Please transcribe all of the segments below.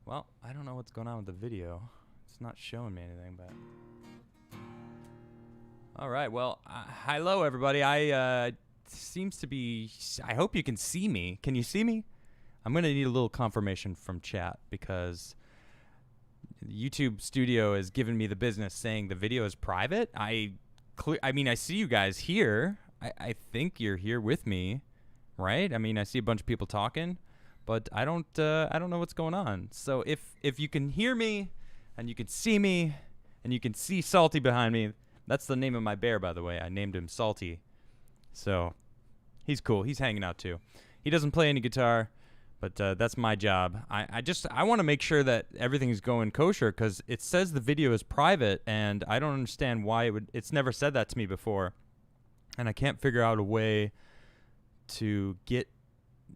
Well, I don't know what's going on with the video. It's not showing me anything, but... All right, well, hello, everybody. Seems to be... I hope you can see me. Can you see me? I'm going to need a little confirmation from chat because YouTube Studio has given me the business saying the video is private. I mean, I see you guys here. I think you're here with me, right? I mean, I see a bunch of people talking, but I don't know what's going on. So if you can hear me and you can see me and you can see Salty behind me, that's the name of my bear, by the way. I named him Salty. So he's cool. He's hanging out too. He doesn't play any guitar, but that's my job. I want to make sure that everything's going kosher because it says the video is private, and I don't understand why it's never said that to me before, and I can't figure out a way to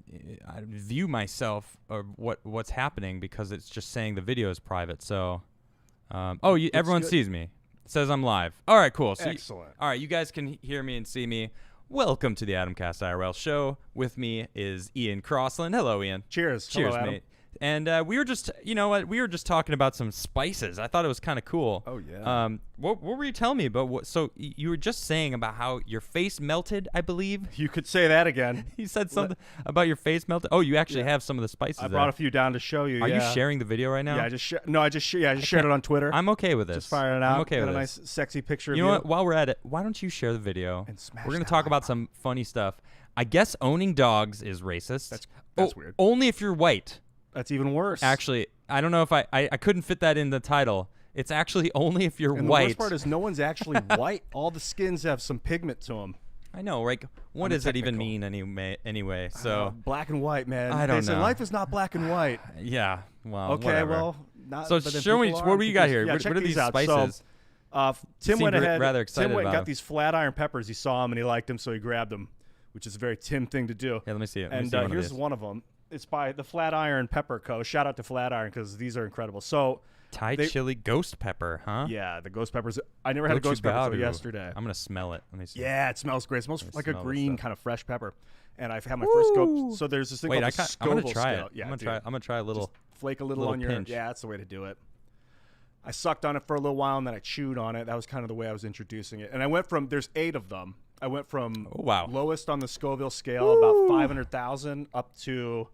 view myself or what's happening because it's just saying the video is private. So, everyone sees me. It says I'm live. All right, cool. So excellent. All right, you guys can hear me and see me. Welcome to the Adamcast IRL show. With me is Ian Crossland. Hello, Ian. Cheers. Cheers, Hello, mate. And we were just, we were just talking about some spices. I thought it was kind of cool. Oh, yeah. What were you telling me about? So you were just saying about how your face melted, I believe. You could say that again. You said something about your face melted. Oh, you actually have some of the spices. I brought a few down to show you. Are you sharing the video right now? Yeah, I just shared it on Twitter. I'm okay with this. Just firing it out. I'm okay with a this. nice, sexy picture of you. You know what? While we're at it, why don't you share the video? And smash we're going to that talk like about button. some funny stuff. I guess owning dogs is racist. That's weird. Only if you're white. That's even worse. Actually, I don't know if I couldn't fit that in the title. It's actually only if you're and white. The worst part is no one's actually white. All the skins have some pigment to them. I know, right? What does it even mean anyway? So black and white, man. I don't They say know. life is not black and white. Yeah. Well. Okay. Whatever. Well. Not, So but then show me people what are do you got here? confused. Yeah, What are check these out. spices? So, Tim went ahead. Rather excited Tim went and about got these flat iron peppers. He saw them and he liked them, so he grabbed them, which is a very Tim thing to do. Yeah, let me see it. And here's one of them. It's by the Flatiron Pepper Co. Shout out to Flatiron because these are incredible. So Thai chili ghost pepper, huh? Yeah, the ghost peppers. I never had a ghost pepper until yesterday. I'm gonna smell it. Let me see. Yeah, it smells great. It smells like a green kind of fresh pepper. And I've had my first go. So there's this thing called the Scoville I'm gonna try scale. it. Yeah, I'm gonna try a little. Just flake a little on your. pinch. Yeah, that's the way to do it. I sucked on it for a little while and then I chewed on it. That was kind of the way I was introducing it. And I went from there's 8 of them. I went from lowest on the Scoville scale, about 500,000, up to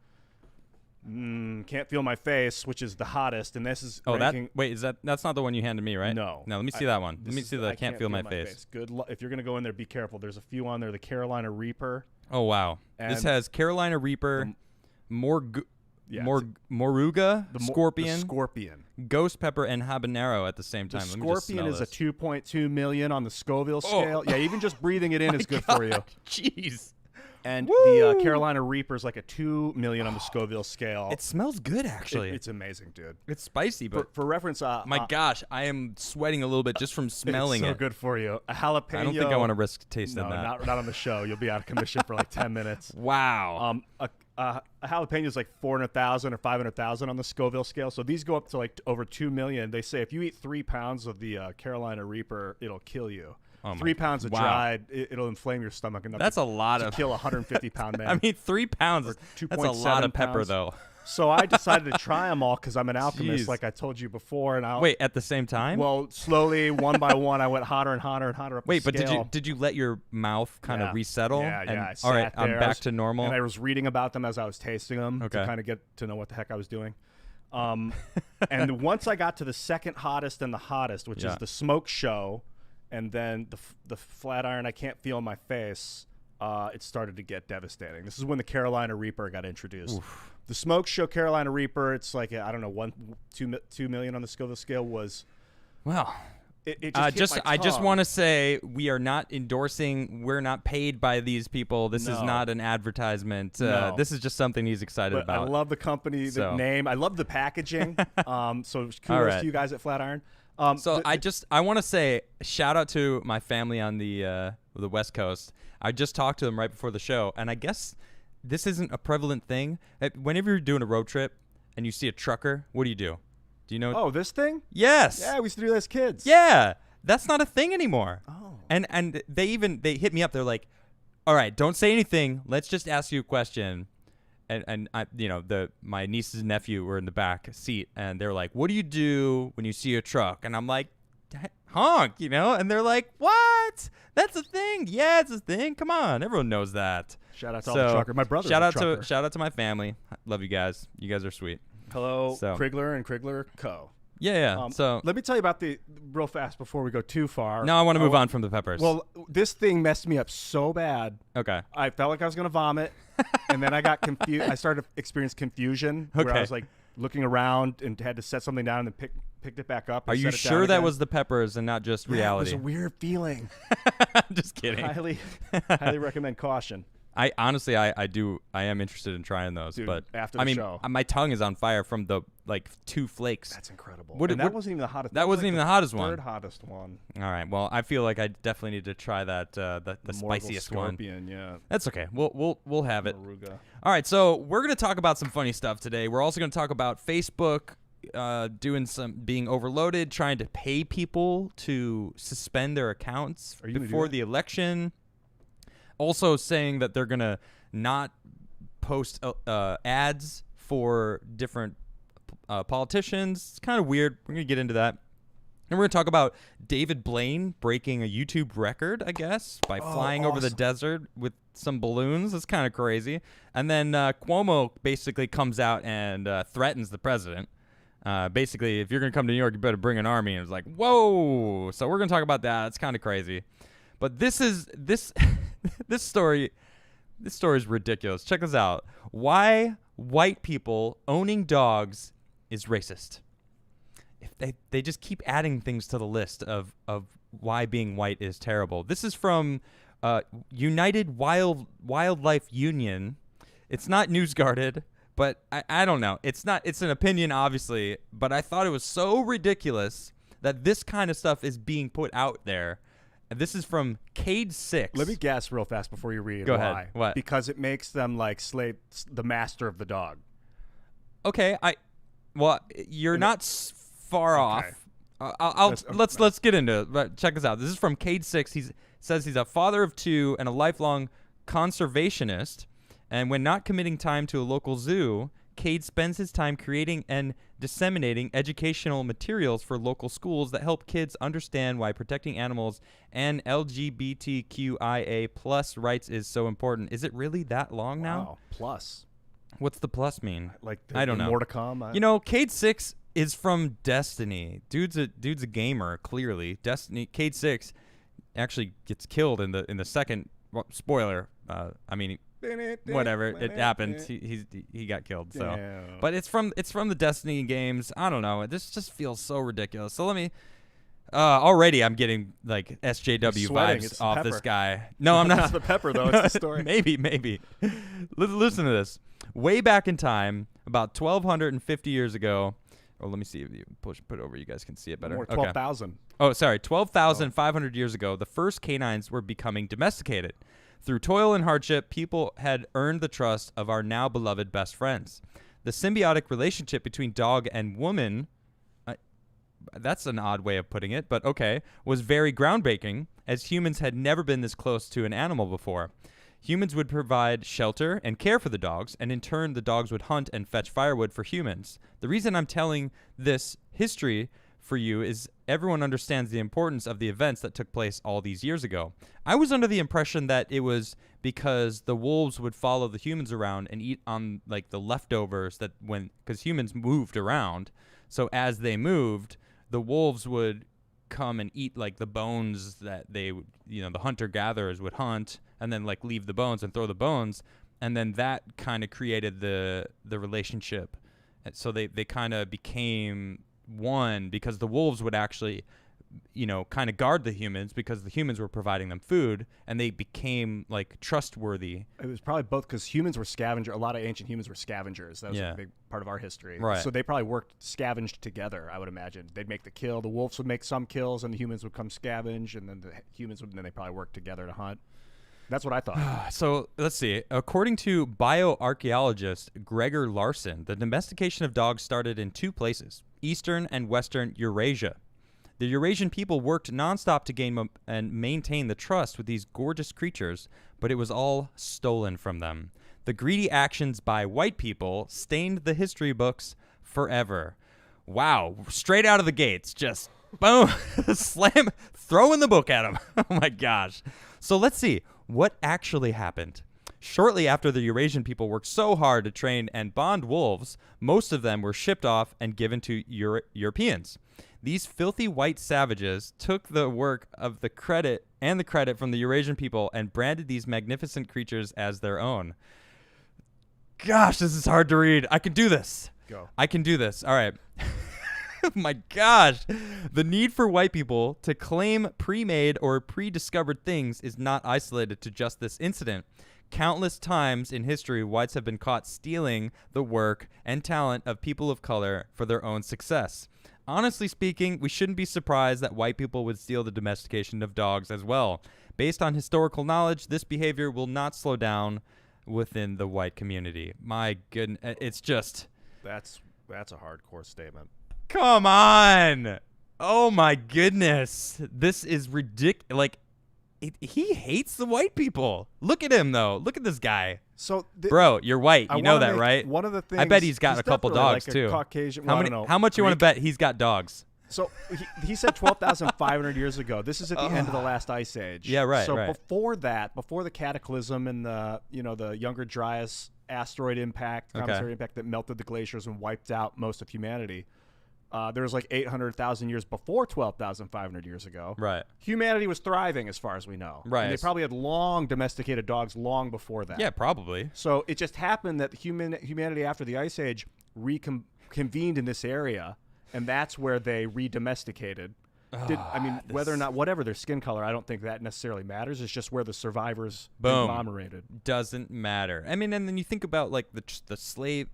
can't feel my face, which is the hottest. And this is that's not the one you handed me, right? No. Let me see that one. Let me see the can't feel my face. Good luck. If you're gonna go in there, be careful. There's a few on there. The Carolina Reaper. Oh wow. And this has Carolina Reaper, Moruga, Scorpion, ghost pepper, and habanero at the same time. The Scorpion is a 2.2 million on the Scoville scale. Yeah, even just breathing it in is good for you. Jeez. And the Carolina Reaper is like a 2 million on the Scoville scale. It smells good, actually. It's amazing, dude. It's spicy, but for reference, my gosh, I am sweating a little bit just from smelling it's it. so good for you. A jalapeno. I don't think I want to risk tasting that. No, not on the show. You'll be out of commission for like 10 minutes. Wow. A jalapeno is like 400,000 or 500,000 on the Scoville scale. So these go up to like over 2 million. They say if you eat 3 pounds of the Carolina Reaper, it'll kill you. 3 pounds of dried, it'll inflame your stomach enough. That's a lot to kill a 150-pound man. I mean, 3 pounds. That's a lot of pepper, pounds. though. So I decided to try them all because I'm an alchemist, like I told you before. And wait, at the same time? Well, slowly, one by one, I went hotter and hotter and hotter up the scale. Wait, but did you let your mouth kind of resettle? Yeah. All right, I'm back to normal. And I was reading about them as I was tasting them to kind of get to know what the heck I was doing. And once I got to the second hottest and the hottest, which is the smoke show, and then the Flatiron, I can't feel my face. It started to get devastating. This is when the Carolina Reaper got introduced. Oof. The Smoke Show Carolina Reaper, it's like, I don't know, 2 million on the Scoville scale was. Well, I just want to say we are not endorsing. We're not paid by these people. This is not an advertisement. No. This is just something he's excited about. I love the company, the name. I love the packaging. So kudos to you guys at Flatiron. I want to say shout out to my family on the West Coast. I just talked to them right before the show, and I guess this isn't a prevalent thing. Whenever you're doing a road trip and you see a trucker, what do you do? Do you know? Oh, this thing? Yes. Yeah, we used to do that as kids. Yeah, that's not a thing anymore. Oh. And they hit me up. They're like, "All right, don't say anything. Let's just ask you a question. and I, my nieces and nephew were in the back seat, and they're like, "What do you do when you see a truck?" And I'm like, "Honk," and they're like, "What? That's a thing? Yeah, it's a thing. Come on, everyone knows that." Shout out to all the truckers. My brother's shout a out trucker. shout out to my family. Love you guys. You guys are sweet. Hello, Crigler and Crigler Co. Yeah. So let me tell you about real fast before we go too far. No, I want to move on from the peppers. Well, this thing messed me up so bad. Okay. I felt like I was going to vomit, and then I got confused. I started to experience confusion where I was like looking around and had to set something down and then picked it back up. And Are you sure that was the peppers and not just reality? It was a weird feeling. Just kidding. Highly recommend caution. I honestly, I am interested in trying those. Dude, but after the show, my tongue is on fire from the 2 flakes. That's incredible. That wasn't even the hottest. That wasn't even the hottest one. Third hottest one. All right. Well, I feel like I definitely need to try that the spiciest scorpion, one. Yeah. That's okay. We'll have it. Moruga. All right. So we're gonna talk about some funny stuff today. We're also gonna talk about Facebook being overloaded, trying to pay people to suspend their accounts before the election. Also saying that they're gonna not post ads for different politicians. It's kind of weird. We're going to get into that. And we're going to talk about David Blaine breaking a YouTube record, I guess, by flying over the desert with some balloons. That's kind of crazy. And then Cuomo basically comes out and threatens the president. Basically, if you're going to come to New York, you better bring an army. And it's like, whoa. So we're going to talk about that. It's kind of crazy. But this story... This story is ridiculous. Check this out. Why white people owning dogs is racist. If they just keep adding things to the list of why being white is terrible. This is from United Wildlife Union. It's not NewsGuarded, but I don't know. It's an opinion, obviously, but I thought it was so ridiculous that this kind of stuff is being put out there. This is from Cade 6. Let me guess real fast before you read. Go why. ahead. What? Because it makes them like the master of the dog. Okay. You're not far off. Let's get into it. But check this out. This is from Cade 6. He says he's a father of 2 and a lifelong conservationist. And when not committing time to a local zoo, Cade spends his time creating and disseminating educational materials for local schools that help kids understand why protecting animals and LGBTQIA+ rights is so important. Is it really that long now? Wow. Plus. What's the plus mean? Like I don't know. More to come. Cade 6 is from Destiny. Dude's a gamer, clearly. Destiny. Cade 6 actually gets killed in the second. Well, spoiler. Whatever, it happened. He got killed. So, Damn. But it's from the Destiny games. I don't know. This just feels so ridiculous. So let me. Already I'm getting like SJW vibes off this guy. No, I'm not. Not the pepper though. It's the story. Maybe. Listen to this. Way back in time, about 1,250 years ago. Oh, let me see if you put it over. You guys can see it better. More 12,000. Oh, sorry. 12,500 years ago, the first canines were becoming domesticated. Through toil and hardship, people had earned the trust of our now beloved best friends. The symbiotic relationship between dog and woman, that's an odd way of putting it, but okay, was very groundbreaking, as humans had never been this close to an animal before. Humans would provide shelter and care for the dogs, and in turn, the dogs would hunt and fetch firewood for humans. The reason I'm telling this history for you is everyone understands the importance of the events that took place all these years ago. I was under the impression that it was because the wolves would follow the humans around and eat on like the leftovers because humans moved around. So as they moved, the wolves would come and eat like the bones that the hunter gatherers would hunt and then like leave the bones and throw the bones. And then that kind of created the relationship. And so they kind of became one because the wolves would actually, kind of guard the humans because the humans were providing them food, and they became like trustworthy. It was probably both because humans were scavengers. A lot of ancient humans were scavengers. That was a big part of our history. Right. So they probably scavenged together, I would imagine. They'd make the kill. The wolves would make some kills, and the humans would come scavenge, and then they probably work together to hunt. That's what I thought. So let's see. According to bioarchaeologist Gregor Larson, the domestication of dogs started in 2 places, Eastern and Western Eurasia. The Eurasian people worked nonstop to gain and maintain the trust with these gorgeous creatures, but it was all stolen from them. The greedy actions by white people stained the history books forever. Wow. Straight out of the gates. Just boom. Slam. Throwing the book at him. Oh, my gosh. So let's see. What actually happened? Shortly after the Eurasian people worked so hard to train and bond wolves, most of them were shipped off and given to Europeans. These filthy white savages took the work of the credit from the Eurasian people and branded these magnificent creatures as their own. Gosh, this is hard to read. I can do this. Go. I can do this. All right. My gosh. The need for white people to claim pre-made or pre-discovered things is not isolated to just this incident. Countless times in history, whites have been caught stealing the work and talent of people of color for their own success. Honestly speaking, we shouldn't be surprised that white people would steal the domestication of dogs as well. Based on historical knowledge, this behavior will not slow down within the white community. My goodness, it's just... That's a hardcore statement. Come on! Oh my goodness. This is ridiculous. Like, he hates the white people. Look at him, though. Look at this guy. So, bro, you're white. You know that, right? One of the things. I bet he's got a couple dogs like too. Caucasian. Well, How much you want to bet he's got dogs? So he said 12,500 years ago. This is at the end of the last ice age. Yeah, right. So right. before that, before the cataclysm and the Younger Dryas asteroid impact, cometary impact that melted the glaciers and wiped out most of humanity. There was like 800,000 years before 12,500 years ago. Right. Humanity was thriving as far as we know. Right. And they probably had long domesticated dogs long before that. Yeah, probably. So it just happened that humanity after the Ice Age reconvened in this area, and that's where they re-domesticated. Whether or not, whatever their skin color, I don't think that necessarily matters. It's just where the survivors conglomerated. Doesn't matter. I mean, and then you think about like the trade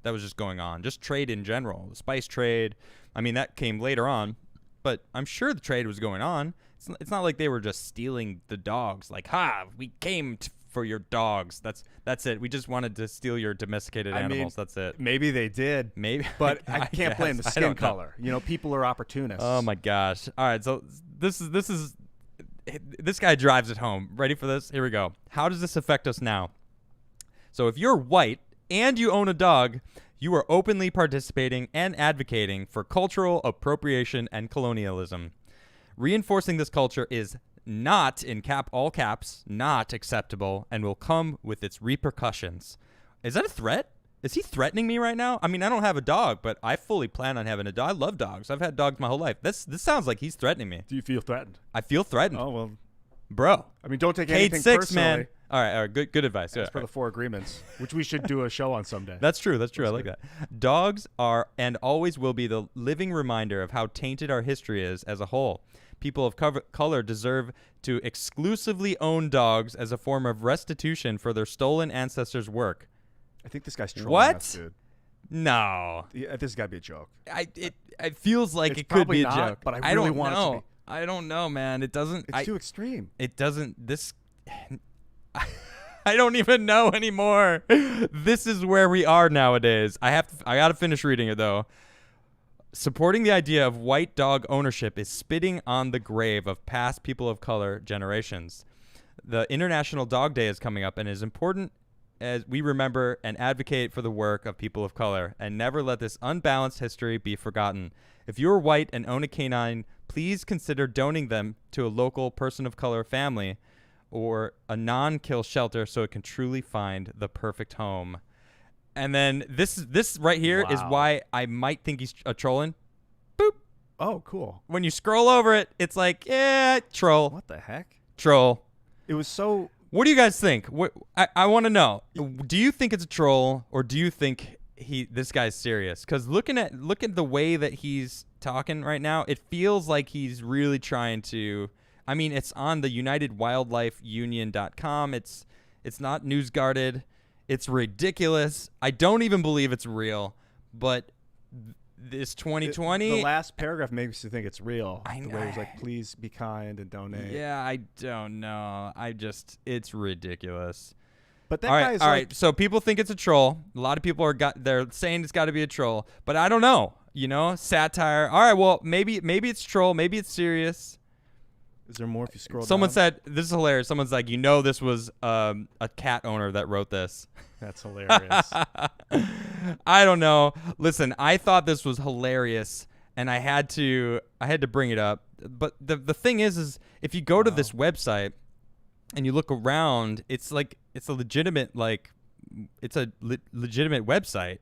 that was just going on, just trade in general, the spice trade. I mean, that came later on, but I'm sure the trade was going on. It's not like they were just stealing the dogs. Like, we came for your dogs. That's it. We just wanted to steal your domesticated animals. That's it. Maybe they did. Maybe, but I can't blame the skin color. People are opportunists. Oh my gosh! All right, so this guy drives it home. Ready for this? Here we go. How does this affect us now? So if you're white and you own a dog, you are openly participating and advocating for cultural appropriation and colonialism. Reinforcing this culture is not, in all caps, not acceptable and will come with its repercussions. Is that a threat? Is he threatening me right now? I mean, I don't have a dog, but I fully plan on having a dog. I love dogs. I've had dogs my whole life. This sounds like he's threatening me. Do you feel threatened? I feel threatened. Oh, well. Bro. I mean, don't take anything K6, personally. man. All right. Good advice. As for the 4 agreements, which we should do a show on someday. That's true. I like that. Dogs are and always will be the living reminder of how tainted our history is as a whole. People of color deserve to exclusively own dogs as a form of restitution for their stolen ancestors' work. I think this guy's trolling what? us, dude. No. Yeah, this has got to be a joke. It feels like it's it could be a not, joke. But I really want it to be. I don't know, man. It doesn't. It's too extreme. It doesn't. This. I don't even know anymore. This is where we are nowadays. I got to finish reading it though. Supporting the idea of white dog ownership is spitting on the grave of past people of color generations. The International Dog Day is coming up and is important as we remember and advocate for the work of people of color and never let this unbalanced history be forgotten. If you're white and own a canine, please consider donating them to a local person of color family or a non-kill shelter so it can truly find the perfect home. And then this right here is why I might think he's trolling. Boop. Oh, cool. When you scroll over it, it's like, troll. What the heck? Troll. It was so... What do you guys think? I want to know. Do you think it's a troll or do you think this guy's serious? Because look at the way that he's talking right now, it feels like he's really trying to... I mean, it's on the UnitedWildlifeUnion.com. It's not news guarded. It's ridiculous. I don't even believe it's real. But this 2020... The last paragraph makes you think it's real. I know. The way it was like, please be kind and donate. Yeah, I don't know. It's ridiculous. But that guy is all right. So people think it's a troll. A lot of people they're saying it's got to be a troll. But I don't know. Satire. All right, well, maybe it's troll. Maybe it's serious. Is there more if you scroll Someone down? said, this is hilarious. Someone's like, this was a cat owner that wrote this. That's hilarious. I don't know. Listen, I thought this was hilarious, and I had to bring it up. But the thing is if you go to this website and you look around, it's a legitimate legitimate website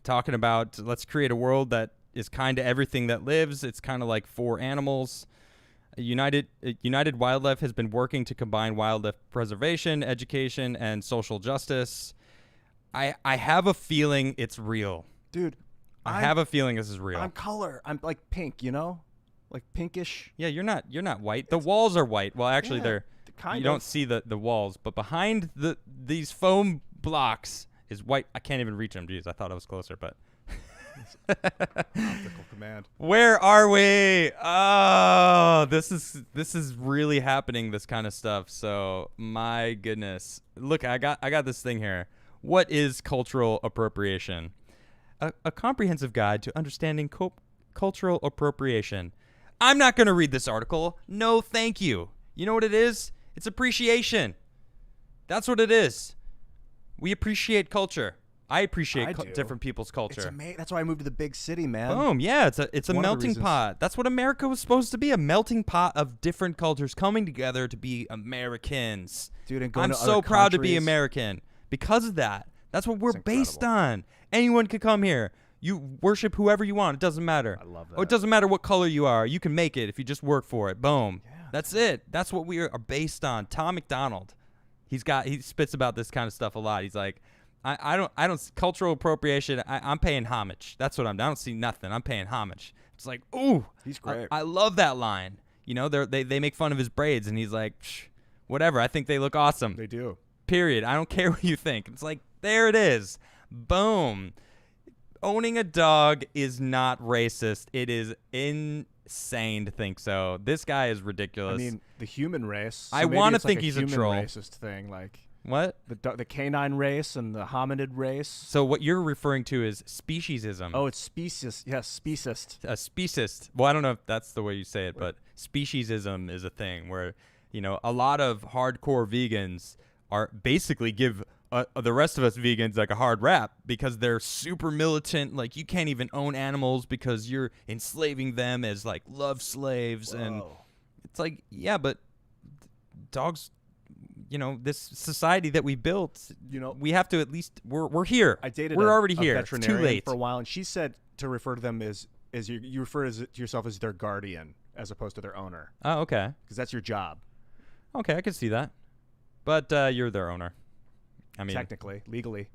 talking about let's create a world that is kind to everything that lives. It's kind of like for animals. United Wildlife has been working to combine wildlife preservation, education, and social justice. I have a feeling it's real. Dude, I have a feeling this is real. I'm color. I'm like pink, like pinkish. Yeah, you're not white. The walls are white. Well, actually, they're kind you don't see the walls, but behind these foam blocks is white. I can't even reach them. Jeez, I thought I was closer, but optical command. Where are we? Oh, this is really happening, this kind of stuff. So, my goodness. Look, I got this thing here. What is cultural appropriation? A comprehensive guide to understanding cultural appropriation. I'm not going to read this article. No, thank you. You know what it is? It's appreciation. That's what it is. We appreciate culture. I appreciate different people's culture. That's why I moved to the big city, man. Boom. Yeah, it's a melting pot. That's what America was supposed to be, a melting pot of different cultures coming together to be Americans. Dude, and going I'm to so other proud to be countries. American because of that. That's what we're based incredible. on. Anyone could come here. You worship whoever you want. It doesn't matter. I love that. Oh, it doesn't matter what color you are. You can make it if you just work for it. Boom. Yeah, that's it. That's what we are based on. Tom McDonald, he spits about this kind of stuff a lot. He's like, I don't cultural appropriation. I'm paying homage. That's what I don't see nothing. I'm paying homage. It's like, ooh, he's great. I love that line. They make fun of his braids, and he's like, whatever. I think they look awesome. They do. Period. I don't care what you think. It's like, there it is. Boom. Owning a dog is not racist. It is insane to think so. This guy is ridiculous. I mean, the human race. I want to think he's a troll. Racist thing, like what? The canine race and the hominid race. So what you're referring to is speciesism. Oh, it's species. Yes, speciest. A speciest. Well, I don't know if that's the way you say it, but speciesism is a thing where a lot of hardcore vegans are basically give the rest of us vegans like a hard rap because they're super militant. Like, you can't even own animals because you're enslaving them as like love slaves. Whoa. And it's like, yeah, but dogs, this society that we built, we have to at least we're here. We're already here. It's too late for a while, and she said to refer to them as you refer to yourself as their guardian as opposed to their owner. Oh, okay. Because that's your job. Okay, I can see that. But you're their owner. I mean, technically, legally,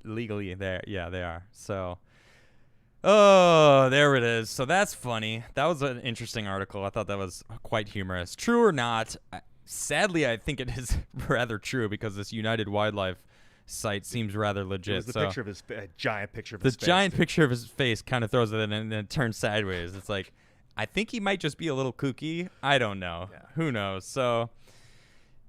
they are. So, oh, there it is. So that's funny. That was an interesting article. I thought that was quite humorous. True or not? Sadly, I think it is rather true because this United Wildlife site seems rather legit. It was the picture of his giant picture of his face. The giant picture of his face kind of throws it in and then it turns sideways. It's like, I think he might just be a little kooky. I don't know. Yeah. Who knows? So.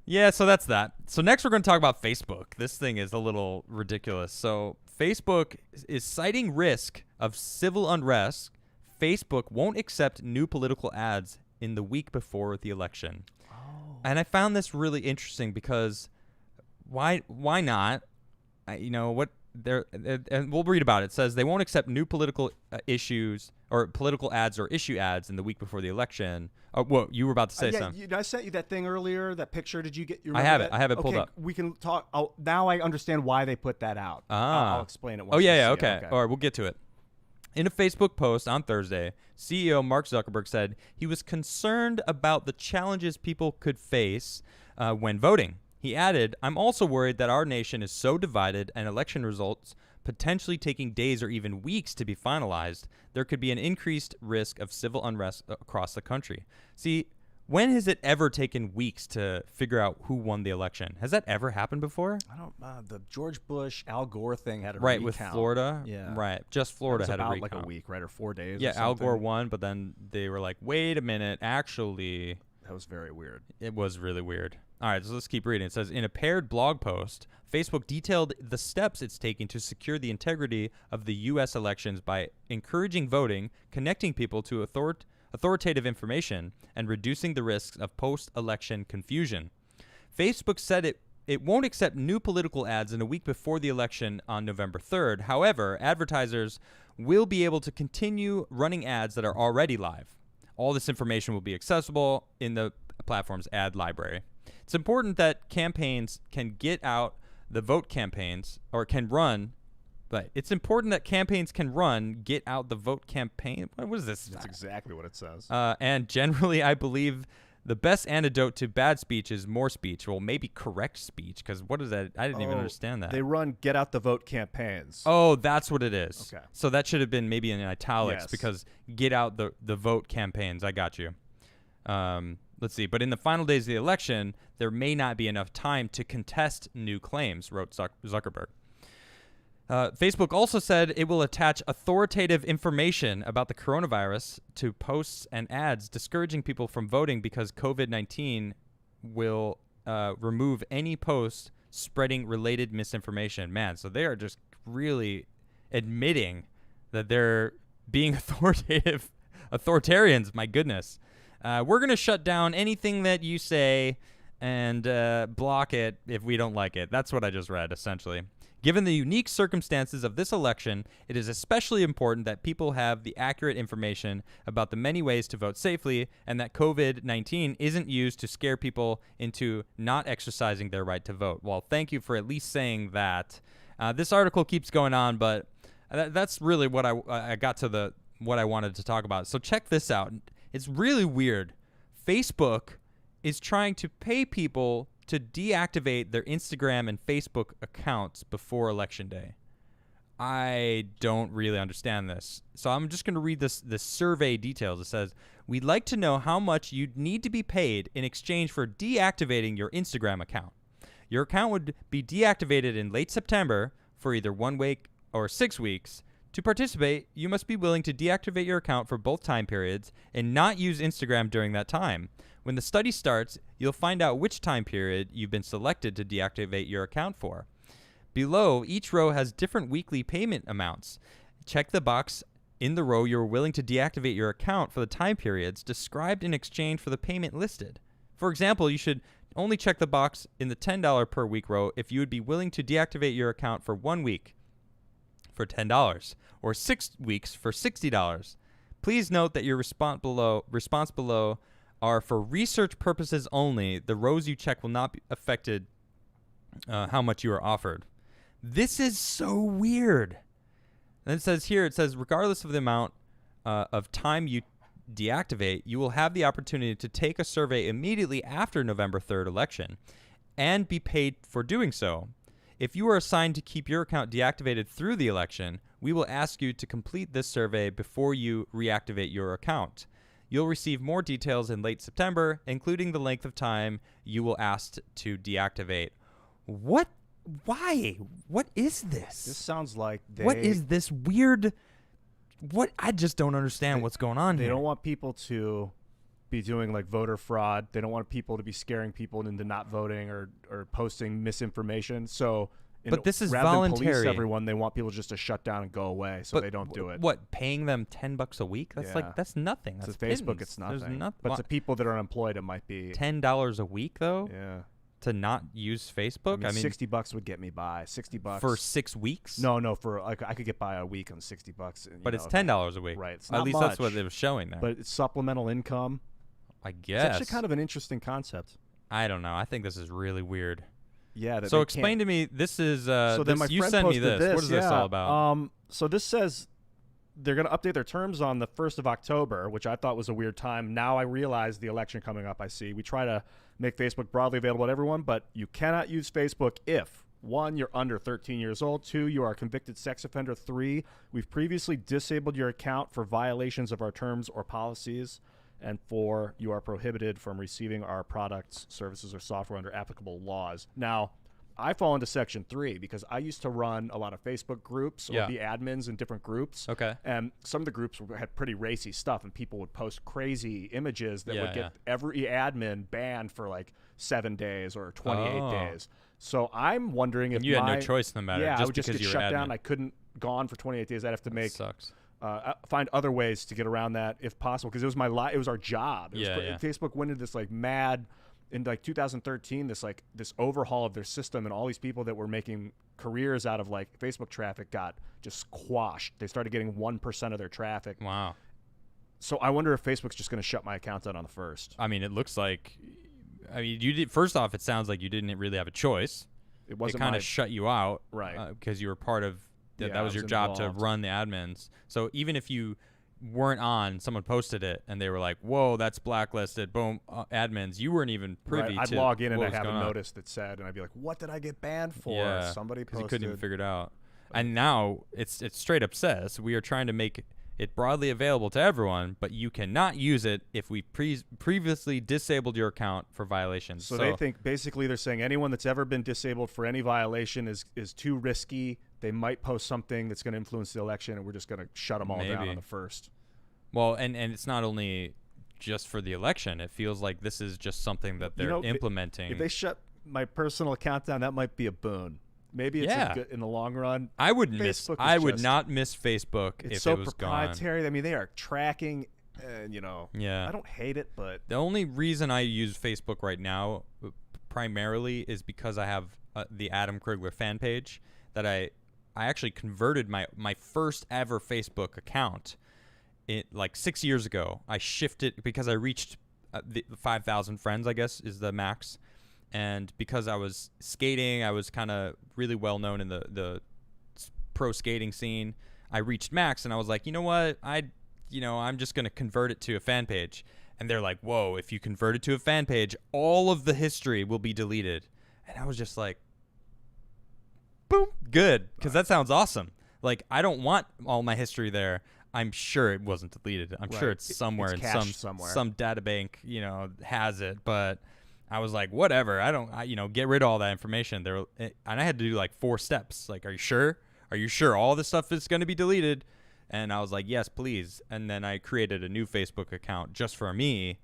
Yeah, so that's that. So next we're going to talk about Facebook. This thing is a little ridiculous. So Facebook is citing risk of civil unrest. Facebook won't accept new political ads in the week before the election. Oh. And I found this really interesting because why not? And we'll read about it. It says they won't accept new political issues or political ads or issue ads in the week before the election. Oh, whoa, you were about to say something. I sent you that thing earlier, that picture. Did you get your? I have it. I have it pulled up. We can talk. Now I understand why they put that out. I'll explain it. Once Okay. All right, we'll get to it. In a Facebook post on Thursday, CEO Mark Zuckerberg said he was concerned about the challenges people could face when voting. He added, "I'm also worried that our nation is so divided and election results potentially taking days or even weeks to be finalized, there could be an increased risk of civil unrest across the country." See, when has it ever taken weeks to figure out who won the election? Has that ever happened before? I don't. The George Bush Al Gore thing had a right recount. with Florida. Yeah, right. Just Florida had a recount. Like a week, right, or 4 days. Yeah, or Al Gore won, but then they were like, "Wait a minute, actually." That was very weird. It was really weird. All right, so let's keep reading. It says, in a paired blog post, Facebook detailed the steps it's taking to secure the integrity of the U.S. elections by encouraging voting, connecting people to authoritative information and reducing the risks of post-election confusion. Facebook said it won't accept new political ads in a week before the election on November 3rd. However, advertisers will be able to continue running ads that are already live. All this information will be accessible in the platform's ad library. It's important that campaigns can get out the vote campaigns, or can run, but it's important that campaigns can run get out the vote campaign. What is this? That's exactly what it says. And generally, I believe the best antidote to bad speech is more speech. Well, maybe correct speech, because what is that? I didn't even understand that. They run get out the vote campaigns. Oh, that's what it is. Okay. So that should have been maybe in italics, Yes. because get out the vote campaigns. I got you. Let's see. But in the final days of the election, there may not be enough time to contest new claims, wrote Zuckerberg. Facebook also said it will attach authoritative information about the coronavirus to posts and ads discouraging people from voting because COVID-19 will remove any post spreading related misinformation. Man, so they are just really admitting that they're being authoritarians. My goodness. We're going to shut down anything that you say and block it if we don't like it. That's what I just read, essentially. Given the unique circumstances of this election, it is especially important that people have the accurate information about the many ways to vote safely and that COVID-19 isn't used to scare people into not exercising their right to vote. Well, thank you for at least saying that. This article keeps going on, but that's really what I got to what I wanted to talk about. So check this out. It's really weird. Facebook is trying to pay people to deactivate their Instagram and Facebook accounts before Election Day. I don't really understand this. So I'm just going to read this survey details. It says, we'd like to know how much you'd need to be paid in exchange for deactivating your Instagram account. Your account would be deactivated in late September for either 1 week or 6 weeks. To participate, you must be willing to deactivate your account for both time periods and not use Instagram during that time. When the study starts, you'll find out which time period you've been selected to deactivate your account for. Below, each row has different weekly payment amounts. Check the box in the row you're willing to deactivate your account for the time periods described in exchange for the payment listed. For example, you should only check the box in the $10 per week row if you would be willing to deactivate your account for 1 week for $10 or 6 weeks for $60. Please note that your response below are for research purposes only. The rows you check will not be affected how much you are offered. This is so weird. And it says regardless of the amount of time you deactivate, you will have the opportunity to take a survey immediately after November 3rd election and be paid for doing so. If you are assigned to keep your account deactivated through the election, we will ask you to complete this survey before you reactivate your account. You'll receive more details in late September, including the length of time you will ask to deactivate. What? Why? What is this? This sounds like What is this weird? What? I just don't understand what's going on here. They don't want people to be doing like voter fraud. They don't want people to be scaring people into not voting or posting misinformation. So, but this is rather voluntary. than police everyone, they want people just to shut down and go away, so they don't do it. What? Paying them $10 a week? That's that's nothing. That's to Facebook, pittance. it's nothing. There's nothing. But to people that are unemployed, it might be $10 a week though. Yeah. To not use Facebook. I mean $60 would get me by. $60 for 6 weeks. No, for like I could get by a week on $60. But it's $10 a week. Right. It's At least much, that's what it was showing there. But it's supplemental income. I guess. It's actually kind of an interesting concept. I don't know. I think this is really weird. Yeah. So explain to me. This is. So then my you friend sent me posted this. What is this all about? So this says they're going to update their terms on the 1st of October, which I thought was a weird time. Now I realize the election coming up. I see. We try to make Facebook broadly available to everyone, but you cannot use Facebook if 1, you're under 13 years old. 2, you are a convicted sex offender. 3, we've previously disabled your account for violations of our terms or policies. And 4, you are prohibited from receiving our products, services, or software under applicable laws. Now, I fall into Section 3 because I used to run a lot of Facebook groups or be admins in different groups. Okay. And some of the groups had pretty racy stuff, and people would post crazy images that would get every admin banned for like 7 days or 28 days. So I'm wondering if you had no choice in the matter. Yeah, just I would just because get you shut were down. admin. I couldn't gone for 28 days. I'd have to make sucks. find other ways to get around that if possible, because it was it was our job. Facebook went into this like mad in like 2013, this overhaul of their system, and all these people that were making careers out of like Facebook traffic got just squashed. They started getting 1% of their traffic. Wow. So I wonder if Facebook's just going to shut my account out on the first. I mean, it looks like. I mean, you did. First off, it sounds like you didn't really have a choice. It wasn't. It kind of shut you out, right? Because you were part of. That was your job to run the admins. So even if you weren't on, someone posted it and they were like, "Whoa, that's blacklisted." Boom, admins. You weren't even privy to. I'd log in and I'd have a notice that said, and I'd be like, "What did I get banned for?" Yeah, somebody posted. You couldn't even figure it out. And now it's straight up says we are trying to make it broadly available to everyone, but you cannot use it if we previously disabled your account for violations. So they think basically they're saying anyone that's ever been disabled for any violation is too risky. They might post something that's going to influence the election, and we're just going to shut them all down on the first. Well, and it's not only just for the election. It feels like this is just something that they're implementing. If they shut my personal account down, that might be a boon. Maybe it's good in the long run. I would not miss Facebook if it was gone. It's so proprietary. I mean, they are tracking, and I don't hate it, but the only reason I use Facebook right now primarily is because I have the Adam Crigler fan page that I actually converted my first ever Facebook account. Like 6 years ago, I shifted because I reached the 5,000 friends, I guess, is the max. And because I was skating, I was kind of really well known in the pro skating scene. I reached max, and I was like, you know what? I'm just gonna convert it to a fan page. And they're like, whoa! If you convert it to a fan page, all of the history will be deleted. And I was just like, boom, good, because that sounds awesome. Like, I don't want all my history there. I'm sure it wasn't deleted. I'm sure it's somewhere some data bank, has it, but. I was like, whatever. Get rid of all that information. And I had to do like 4 steps. Like, are you sure? Are you sure all this stuff is going to be deleted? And I was like, yes, please. And then I created a new Facebook account just for me,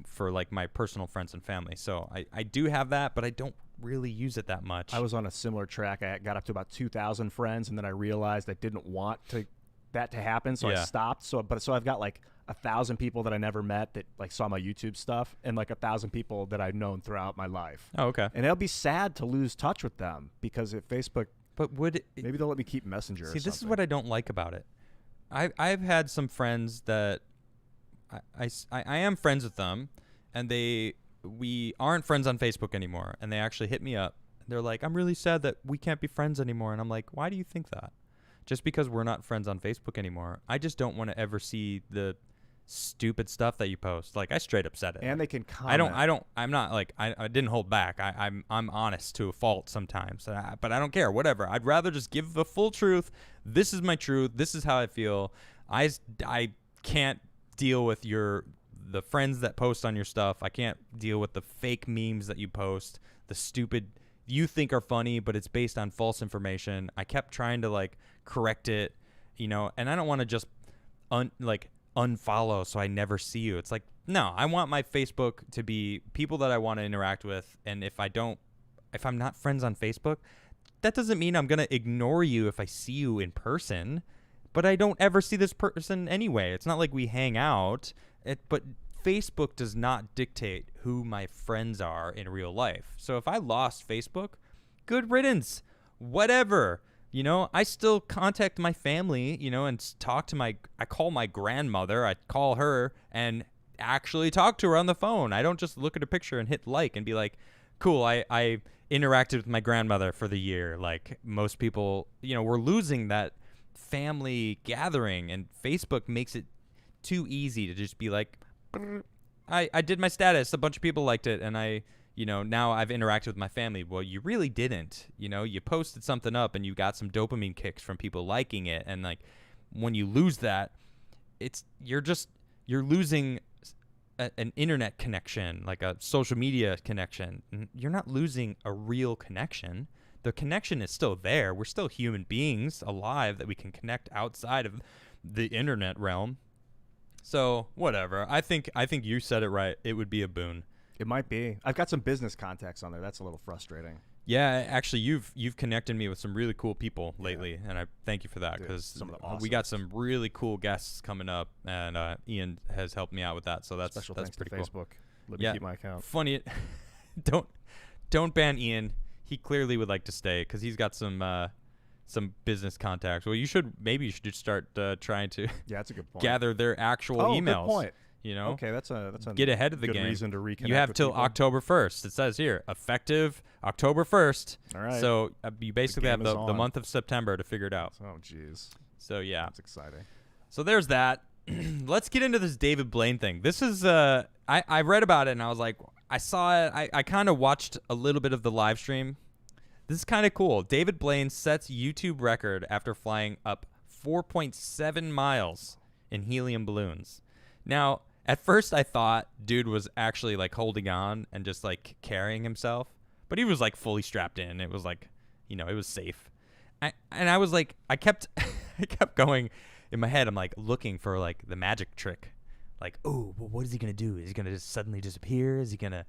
for like my personal friends and family. So I do have that, but I don't really use it that much. I was on a similar track. I got up to about 2,000 friends, and then I realized I didn't want that to happen, so I stopped. So I've got like 1,000 people that I never met that like saw my YouTube stuff, and like 1,000 people that I've known throughout my life. Oh, okay. And it'll be sad to lose touch with them because if Facebook, maybe they'll let me keep Messenger. See, this is what I don't like about it. I've had some friends that I am friends with them, and we aren't friends on Facebook anymore, and they actually hit me up. They're like, I'm really sad that we can't be friends anymore, and I'm like, why do you think that? Just because we're not friends on Facebook anymore, I just don't want to ever see the stupid stuff that you post. Like, I straight up said it. And they can comment. I'm not like, I didn't hold back. I'm honest to a fault sometimes, but I don't care. Whatever. I'd rather just give the full truth. This is my truth. This is how I feel. I can't deal with the friends that post on your stuff. I can't deal with the fake memes that you post, the stupid you think are funny, but it's based on false information. I kept trying to like correct it, and I don't want to just unfollow so I never see you. It's like, no, I want my Facebook to be people that I want to interact with. And if I'm not friends on Facebook, that doesn't mean I'm going to ignore you if I see you in person, but I don't ever see this person anyway. It's not like we hang out, but Facebook does not dictate who my friends are in real life. So if I lost Facebook, good riddance, whatever. I still contact my family, and I call my grandmother. I call her and actually talk to her on the phone. I don't just look at a picture and hit like and be like, cool, I interacted with my grandmother for the year. Like most people, we're losing that family gathering, and Facebook makes it too easy to just be like, I did my status. A bunch of people liked it, and now I've interacted with my family. Well, you really didn't. You posted something up, and you got some dopamine kicks from people liking it, and like when you lose that, you're losing an internet connection, like a social media connection. You're not losing a real connection. The connection is still there. We're still human beings alive that we can connect outside of the internet realm. So whatever. I think you said it right. It would be a boon. It might be. I've got some business contacts on there. That's a little frustrating. Yeah, actually, you've connected me with some really cool people lately, and I thank you for that, because we got some really cool guests coming up, and Ian has helped me out with that, so that's pretty cool. Facebook. Let me keep my account. Funny, don't ban Ian. He clearly would like to stay because he's got some business contacts. Well, maybe you should just start trying to that's a good point. gather their actual emails. Good point. You know, okay, that's a get ahead of the good game. Reason to reconnect. You have till people. October 1st. It says here, effective October 1st. All right. So you basically have the month of September to figure it out. Oh, jeez. So yeah, that's exciting. So there's that. Let's get into this David Blaine thing. This is I read about it and I was like, I saw it. I kind of watched a little bit of the live stream. This is kind of cool. David Blaine sets YouTube record after flying up 4.7 miles in helium balloons. Now, at first I thought dude was actually like holding on and just like carrying himself, but he was like fully strapped in. It was like, it was safe. And I was like, I kept going in my head. I'm like looking for like the magic trick. Like, oh, well, what is he going to do? Is he going to just suddenly disappear? Is he going to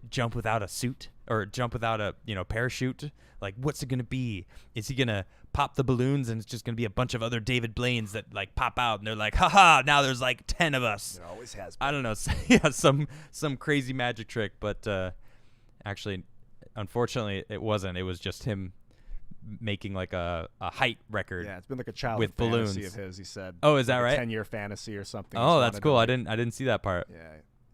jump without a suit or jump without a parachute? Like, what's it gonna be? Is he gonna pop the balloons and it's just gonna be a bunch of other David Blaines that like pop out and they're like, haha, now there's like 10 of us? It always has been. I don't know. Yeah, some crazy magic trick, but actually, unfortunately, it wasn't. It was just him making like a height record. Yeah, it's been like a childhood with balloons fantasy of his. He said. Oh, is that like right? 10-year fantasy or something. Oh, that's cool. I didn't see that part. Yeah.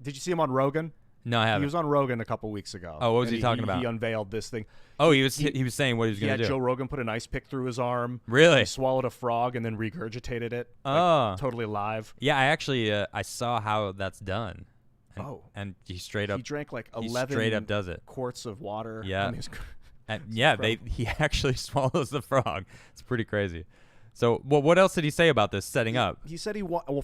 Did you see him on Rogan? No, I haven't. He was on Rogan a couple weeks ago. Oh, what was he talking about? He unveiled this thing. Oh, he was saying what he was going to do. Yeah, Joe Rogan put an ice pick through his arm. Really? He swallowed a frog and then regurgitated it. Oh. Like, totally live. Yeah, I actually I saw how that's done. And he straight up. He drank like 11 he straight up does it. quarts of water. Yeah. He actually swallows the frog. It's pretty crazy. So, well, what else did he say about this setting up? He said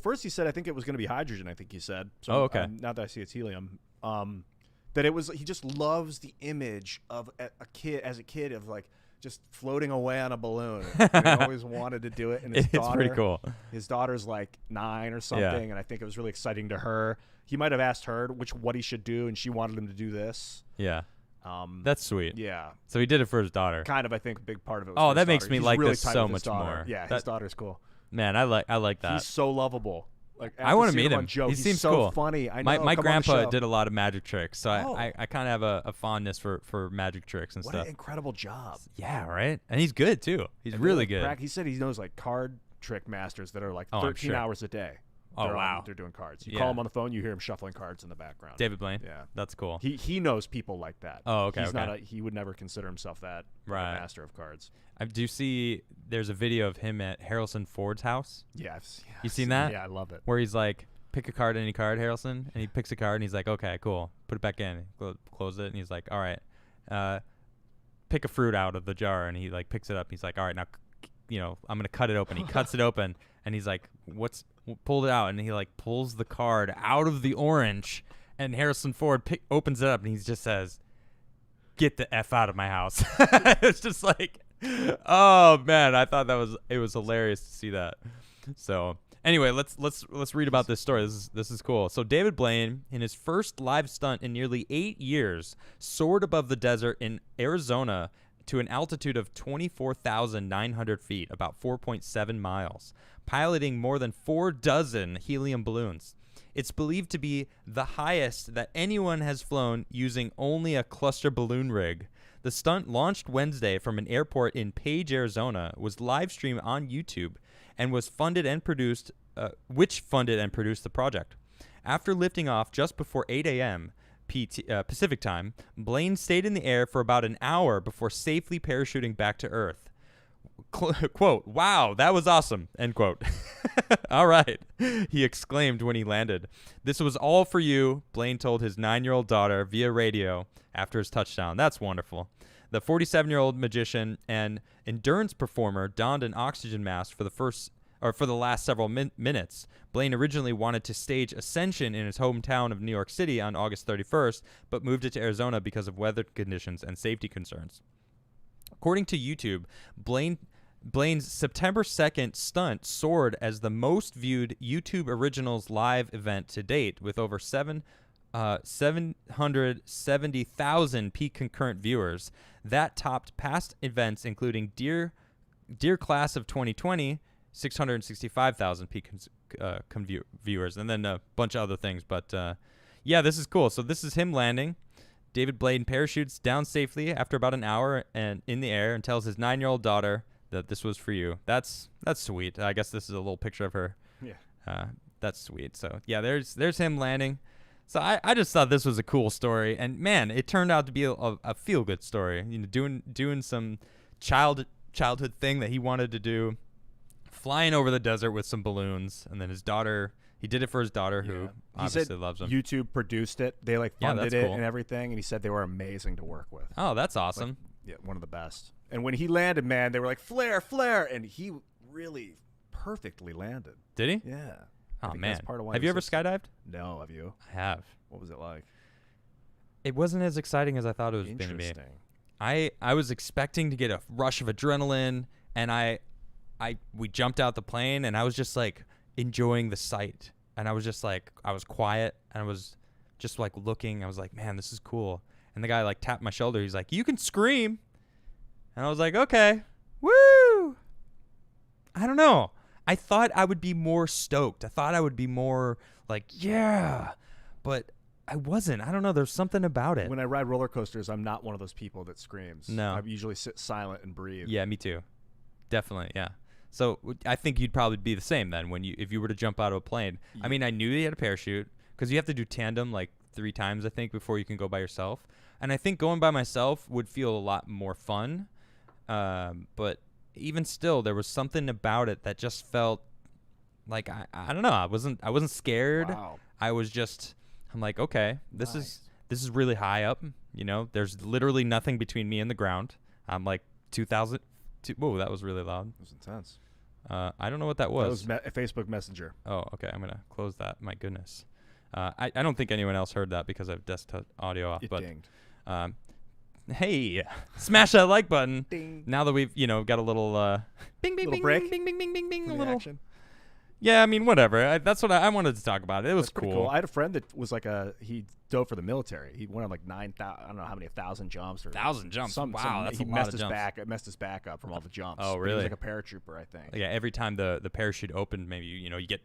first he said I think it was going to be hydrogen. I think he said. So, okay. Now that I see it's helium, that it was. He just loves the image of a kid of like just floating away on a balloon. He always wanted to do it. And his daughter, pretty cool. His daughter's like 9 or something, and I think it was really exciting to her. He might have asked her what he should do, and she wanted him to do this. Yeah. That's sweet. Yeah. So he did it for his daughter. Kind of, I think a big part of it was Oh, for that his makes daughter. me He's like really this tight so with his much daughter. more. Yeah, his daughter's cool. Man, I like that. He's so lovable. Like, I want to meet him. Joe, He he's seems so cool. funny. I know. My Come grandpa on did a lot of magic tricks, so Oh. I kind of have a fondness for magic tricks and What stuff. an incredible job. Yeah, right? And he's good, too. He's And really they're, good. like, he said he knows like card trick masters that are like Oh, I'm 13 sure. hours a day. Oh, wow. They're doing cards. You Yeah. call him on the phone, you hear him shuffling cards in the background. David Blaine? Yeah. That's cool. He knows people like that. Oh, okay, He's okay. not he would never consider himself that Right. a master of cards. I do see there's a video of him at Harrelson Ford's house. Yeah. You seen that? Yeah, I love it. Where he's like, pick a card, any card, Harrelson, and he picks a card, and he's like, okay, cool, put it back in, close it, and he's like, all right, pick a fruit out of the jar, and he like picks it up, and he's like, all right, now, I'm gonna cut it open. He cuts it open, and he's like, pulled it out, and he like pulls the card out of the orange, and Harrison Ford opens it up, and he just says, get the F out of my house. It's just like, oh man, I thought it was hilarious to see that. So anyway, let's read about this story. This is cool. So David Blaine, in his first live stunt in nearly 8 years, soared above the desert in Arizona to an altitude of 24,900 feet, about 4.7 miles, piloting more than 4 dozen helium balloons. It's believed to be the highest that anyone has flown using only a cluster balloon rig. The stunt, launched Wednesday from an airport in Page, Arizona, was live streamed on YouTube and was funded and produced the project. After lifting off just before 8 a.m. Pacific time, Blaine stayed in the air for about an hour before safely parachuting back to Earth. Quote, wow, that was awesome, end quote. All right, he exclaimed when he landed. This was all for you, Blaine told his 9-year-old daughter via radio after his touchdown. That's wonderful. The 47-year-old magician and endurance performer donned an oxygen mask for the last several minutes. Blaine originally wanted to stage Ascension in his hometown of New York City on August 31st, but moved it to Arizona because of weather conditions and safety concerns. According to YouTube, Blaine's September 2nd stunt soared as the most viewed YouTube Originals live event to date, with over 7 770,000 peak concurrent viewers. That topped past events, including Dear Class of 2020, 665,000 peak viewers, and then a bunch of other things. But yeah, this is cool. So this is him landing. David Blaine parachutes down safely after about an hour and in the air and tells his 9-year-old daughter that this was for you. That's sweet. I guess this is a little picture of her. Yeah. That's sweet. So yeah, there's him landing. So I just thought this was a cool story, and man, it turned out to be a feel good story. You know, doing some childhood thing that he wanted to do, flying over the desert with some balloons, and then his daughter. He did it for his daughter, who obviously loves him. YouTube produced it. They funded it and everything, and he said they were amazing to work with. Oh, that's awesome. Yeah, one of the best. And when he landed, man, they were like, flare, flare, and he really perfectly landed. Did he? Yeah. Oh, man. That's part of why have you ever skydived? No, have you? I have. What was it like? It wasn't as exciting as I thought it was going to be. I was expecting to get a rush of adrenaline, and we jumped out the plane, and I was just like enjoying the sight, and I was just like, I was quiet, and I was just like looking. I was like, man, this is cool. And the guy like tapped my shoulder. He's like, you can scream. And I was like, okay, woo. I don't know. I thought I would be more stoked. I thought I would be more like, yeah, but I wasn't. I don't know. There's something about it. When I ride roller coasters, I'm not one of those people that screams. No. I usually sit silent and breathe. Yeah, me too. Definitely, yeah. So I think you'd probably be the same then if you were to jump out of a plane. Yeah. I mean, I knew you had a parachute because you have to do tandem like 3 times, I think, before you can go by yourself. And I think going by myself would feel a lot more fun. But even still, there was something about it that just felt like I don't know. I wasn't scared. Wow. I was just I'm like, okay, this is really high up. You know, there's literally nothing between me and the ground. I'm like 2,000. Whoa, that was really loud. It was intense. I don't know what that was. That was Facebook Messenger. Oh, okay. I'm gonna close that. My goodness. I don't think anyone else heard that because I have desktop audio off. It but dinged. Hey, smash that like button. Ding. Now that we've got a little bing bing little bing, break bing bing bing bing bing, a little action. Yeah, I mean, whatever. That's what I wanted to talk about. It was cool. I had a friend that was like he dove for the military. He went on like 9,000. I don't know how many 1,000 jumps or 1,000 jumps. Wow, that's he a messed lot of his jumps. It messed his back up from all the jumps. Oh, But really? he was like a paratrooper, I think. Yeah, every time the parachute opened, maybe you get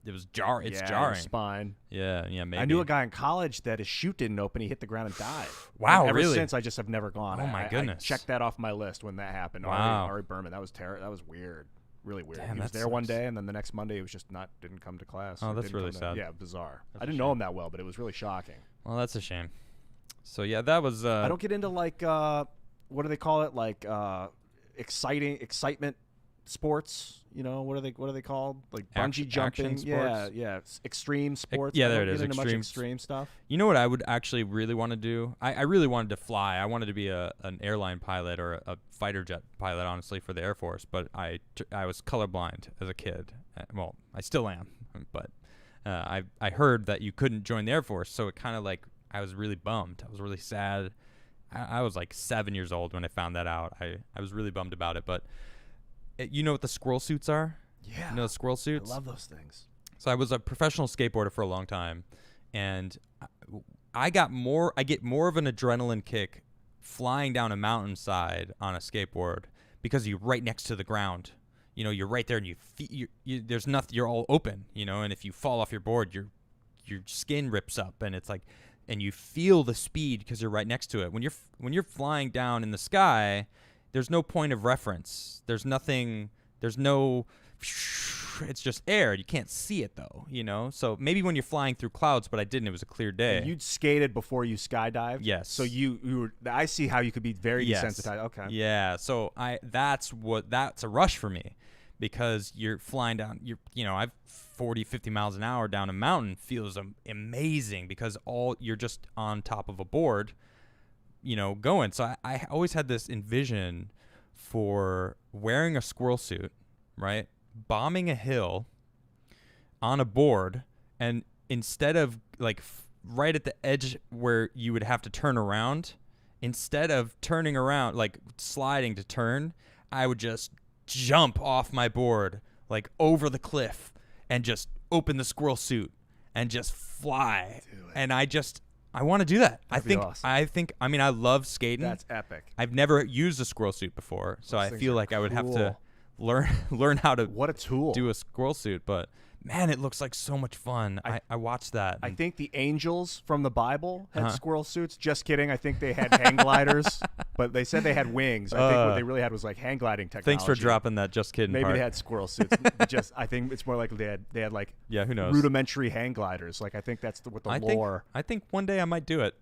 it was jarring. It's Your jarring. spine. Yeah, maybe. I knew a guy in college that his chute didn't open. He hit the ground and died. Wow, and ever really? since, I just have never gone. Oh, my goodness. I checked that off my list when that happened. Wow. Ari Berman. That was terrible. That was weird. Really weird. Damn, he was that there one sucks. day, and then the next Monday, he was just didn't come to class. Oh, or that's didn't really come sad. Yeah, bizarre. That's I didn't know him that well, but it was really shocking. Well, that's a shame. So yeah, that was. I don't get into like what do they call it? Like excitement sports. You know, what are they called? Like bungee jumping. Action sports? Yeah. Extreme sports. Yeah, I there don't it is. get into much Extreme extreme stuff. You know what I would actually really want to do? I really wanted to fly. I wanted to be an airline pilot or a fighter jet pilot, honestly, for the Air Force. But I was colorblind as a kid. Well, I still am. But I heard that you couldn't join the Air Force, so it kind of like I was really bummed. I was really sad. I was like 7 years old when I found that out. I was really bummed about it. But you know what the squirrel suits are? Yeah. You know the squirrel suits? I love those things. So I was a professional skateboarder for a long time, and I get more of an adrenaline kick flying down a mountainside on a skateboard because you're right next to the ground. You know, you're right there, and there's nothing. You're all open. You know, and if you fall off your board, your skin rips up, and it's like, and you feel the speed because you're right next to it. When you're flying down in the sky, there's no point of reference. There's nothing. There's no. It's just air. You can't see it though, you know. So maybe when you're flying through clouds, but I didn't. It was a clear day. And you'd skated before you skydived. Yes. So you were. I see how you could be very desensitized. Okay. Yeah. So that's a rush for me, because you're flying down. I've 40, 50 miles an hour down a mountain feels amazing because you're just on top of a board, going. So I always had this envision for wearing a squirrel suit, right? Bombing a hill on a board, and instead of like right at the edge where you would have to turn around, instead of turning around, like sliding to turn, I would just jump off my board like over the cliff and just open the squirrel suit and just fly. And I want to do that. That'd be awesome. I mean, I love skating. That's epic. I've never used a squirrel suit before, so I feel like I would have to learn how to what a tool do a squirrel suit. But man, it looks like so much fun. I watched that. I think the angels from the Bible had squirrel suits. Just kidding. I think they had hang gliders, but they said they had wings. I think what they really had was like hang gliding technology. Thanks for dropping that just kidding Maybe part. they had squirrel suits. I think it's more likely they had like who knows, rudimentary hang gliders. Like I think that's what the lore. I think one day I might do it.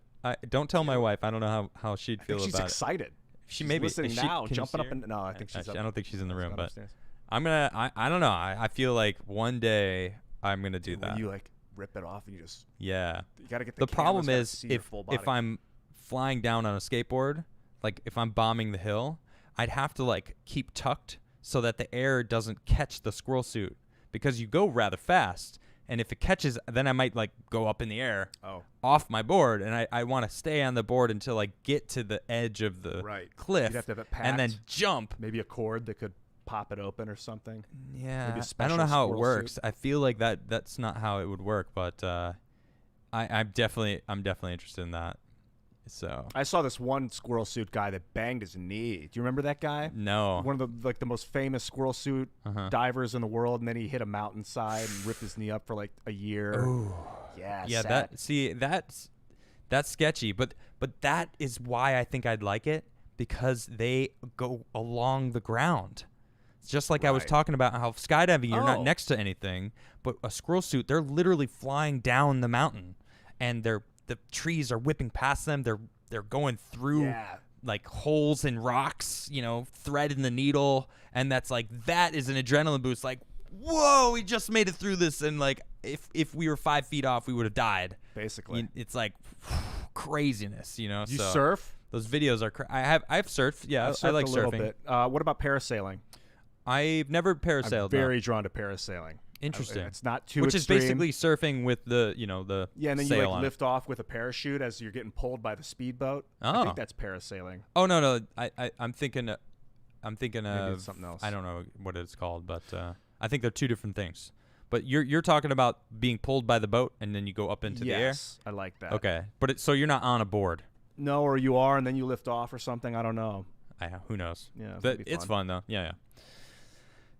Don't tell my wife. I don't know how she'd feel about it. She's excited. She may be listening now, jumping up and no, I think she's. I don't think she's in the room, but upstairs. I'm gonna. I don't know. I feel like one day I'm gonna do that. When you like rip it off and you just. Yeah. You gotta get the problem is if I'm flying down on a skateboard, like if I'm bombing the hill, I'd have to like keep tucked so that the air doesn't catch the squirrel suit because you go rather fast. And if it catches, then I might like go up in the air off my board, and I want to stay on the board until I get to the edge of the cliff, you'd have to have it packed, and then jump. Maybe a cord that could pop it open or something. Yeah, I don't know how it works. I feel like that's not how it would work, but I'm definitely interested in that. So I saw this one squirrel suit guy that banged his knee. Do you remember that guy? No. One of the most famous squirrel suit divers in the world, and then he hit a mountainside and ripped his knee up for like a year. Ooh. Yeah. That's sketchy, but that is why I think I'd like it, because they go along the ground. It's just like I was talking about how skydiving you're not next to anything, but a squirrel suit, they're literally flying down the mountain, and the trees are whipping past them. They're going through like holes in rocks, threading the needle, and that is an adrenaline boost. Like, whoa, we just made it through this, and like if we were 5 feet off, we would have died. Basically, it's like craziness, You surf? Those videos are. I've surfed. Yeah, I like a little surfing. Bit. What about parasailing? I've never parasailed. I'm very drawn to parasailing. Interesting. It's not too Which extreme. is basically surfing with the the and then sail you like on lift off with a parachute as you're getting pulled by the speedboat. Oh. I think that's parasailing. Oh no, I'm thinking of something else. I don't know what it's called, but I think they're two different things. But you're talking about being pulled by the boat and then you go up into the air. Yes, I like that. Okay, but so you're not on a board. No, or you are, and then you lift off or something. I don't know. Who knows? Yeah, it's fun though. Yeah.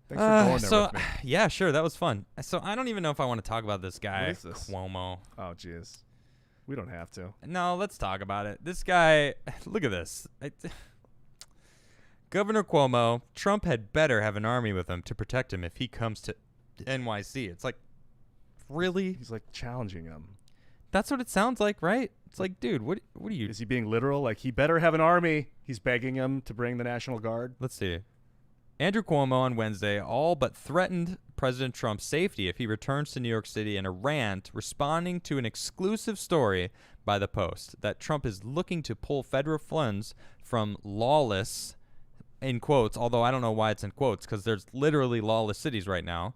Thanks for going there with me. Yeah, sure, that was fun. So I don't even know if I want to talk about this guy, what is this? Cuomo. Oh, jeez. We don't have to. No, let's talk about it. This guy, look at this. Governor Cuomo, Trump had better have an army with him to protect him if he comes to NYC. It's like, really? He's like challenging him. That's what it sounds like, right? It's like, dude, what are you? Is he being literal? Like, he better have an army. He's begging him to bring the National Guard. Let's see. Andrew Cuomo on Wednesday all but threatened President Trump's safety if he returns to New York City in a rant responding to an exclusive story by the Post that Trump is looking to pull federal funds from lawless, in quotes, although I don't know why it's in quotes because there's literally lawless cities right now,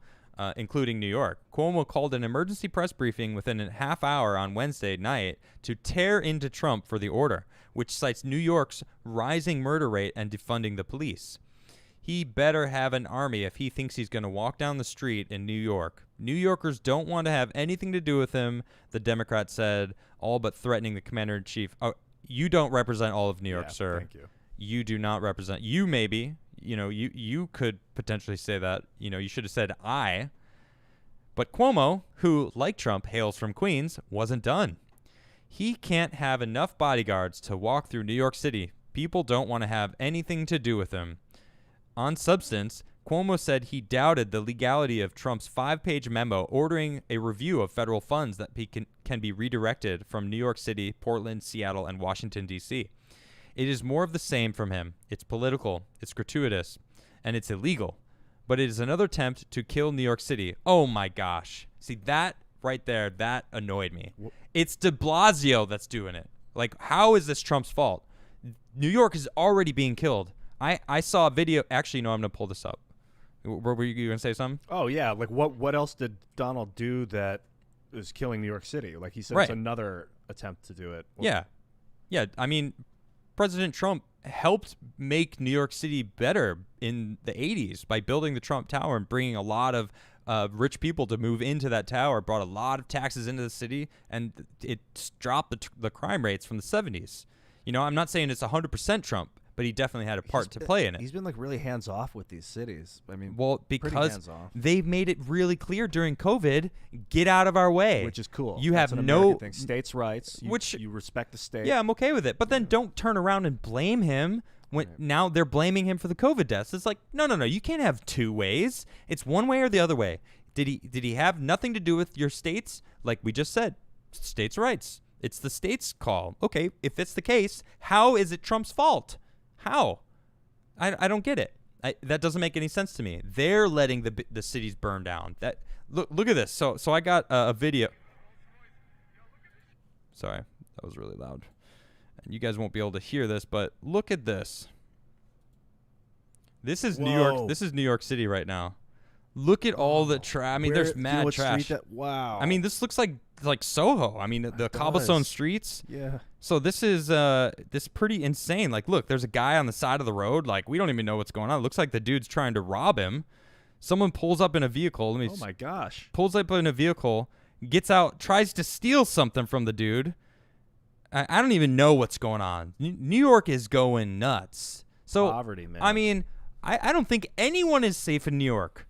including New York. Cuomo called an emergency press briefing within a half hour on Wednesday night to tear into Trump for the order, which cites New York's rising murder rate and defunding the police. He better have an army if he thinks he's going to walk down the street in New York. New Yorkers don't want to have anything to do with him, the Democrat said, all but threatening the commander-in-chief. Oh, you don't represent all of New York, sir. Thank you. You do not represent. You maybe. You could potentially say that. You should have said I. But Cuomo, who, like Trump, hails from Queens, wasn't done. He can't have enough bodyguards to walk through New York City. People don't want to have anything to do with him. On substance, Cuomo said he doubted the legality of Trump's 5-page memo ordering a review of federal funds that can be redirected from New York City, Portland, Seattle, and Washington, D.C. It is more of the same from him. It's political, it's gratuitous, and it's illegal. But it is another attempt to kill New York City. Oh, my gosh. See, that right there, that annoyed me. It's de Blasio that's doing it. Like, how is this Trump's fault? New York is already being killed. I saw a video. Actually, no, I'm going to pull this up. Were you going to say something? Oh, yeah. Like, what else did Donald do that is killing New York City? Like, he said Right. It's another attempt to do it. Yeah. I mean, President Trump helped make New York City better in the 80s by building the Trump Tower and bringing a lot of rich people to move into that tower, brought a lot of taxes into the city, and it dropped the crime rates from the 70s. You know, I'm not saying it's 100% Trump, but he definitely had a part to play in it. He's been like really hands off with these cities. I mean, well, because they've made it really clear during COVID, get out of our way, which is cool. You That's have an no American thing. States' rights, which you respect the state. Yeah, I'm okay with it. But then don't turn around and blame him when now they're blaming him for the COVID deaths. It's like, no, you can't have two ways. It's one way or the other way. Did he have nothing to do with your states? Like we just said, states' rights. It's the state's call. Okay, if it's the case, how is it Trump's fault? How? I don't get it. That doesn't make any sense to me. They're letting the cities burn down. That look at this. So I got a video. Sorry, that was really loud. And you guys won't be able to hear this, but look at this. This is New York. This is New York City right now. Look at all the trash. I mean, there's mad trash. Wow. I mean, this looks like Soho. I mean, the cobblestone streets. Yeah. So this is pretty insane. Like, look, there's a guy on the side of the road. Like, we don't even know what's going on. It looks like the dude's trying to rob him. Someone pulls up in a vehicle. Oh my gosh. Pulls up in a vehicle, gets out, tries to steal something from the dude. I don't even know what's going on. New York is going nuts. So poverty, man. I mean, I don't think anyone is safe in New York.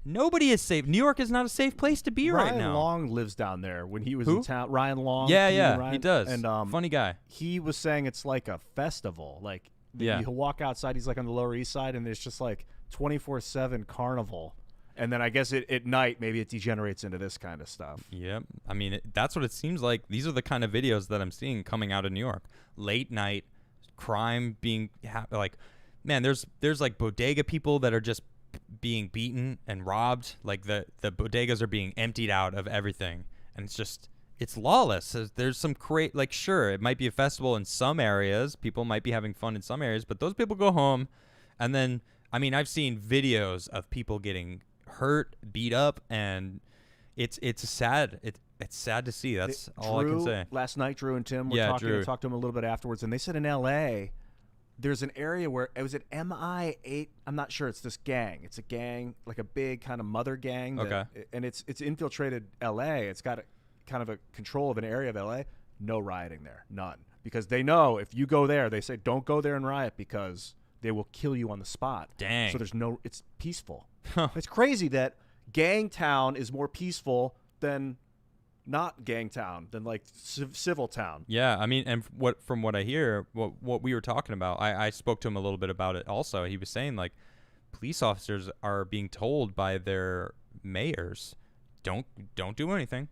Nobody is safe. New York is not a safe place to be right now. Ryan Long lives down there when he was in town. Ryan Long. Yeah, he does. And funny guy. He was saying it's like a festival. Like he'll walk outside. He's like on the Lower East Side, and there's just like 24/7 carnival. And then I guess at night maybe it degenerates into this kind of stuff. Yep. I mean, that's what it seems like. These are the kind of videos that I'm seeing coming out of New York. Late night crime being like, man, there's like bodega people that are just being beaten and robbed. Like the bodegas are being emptied out of everything, and it's lawless. There's some like, sure, it might be a festival in some areas, people might be having fun in some areas, but those people go home. And then, I mean, I've seen videos of people getting hurt, beat up, and it's sad. It's sad to see. That's all I can say. Last night, Drew and Tim were talking. I talked to them a little bit afterwards, and they said in L.A. there's an area where it was at MI8. I'm not sure. It's this gang. It's a gang, like a big kind of mother gang. And it's infiltrated L.A. It's got kind of a control of an area of L.A. No rioting there. None. Because they know if you go there, they say don't go there and riot because they will kill you on the spot. Dang. So it's peaceful. It's crazy that gang town is more peaceful than not gang town, than like civil town. Yeah, I mean, and from what I hear, what we were talking about, I spoke to him a little bit about it also. He was saying like police officers are being told by their mayors, don't do anything.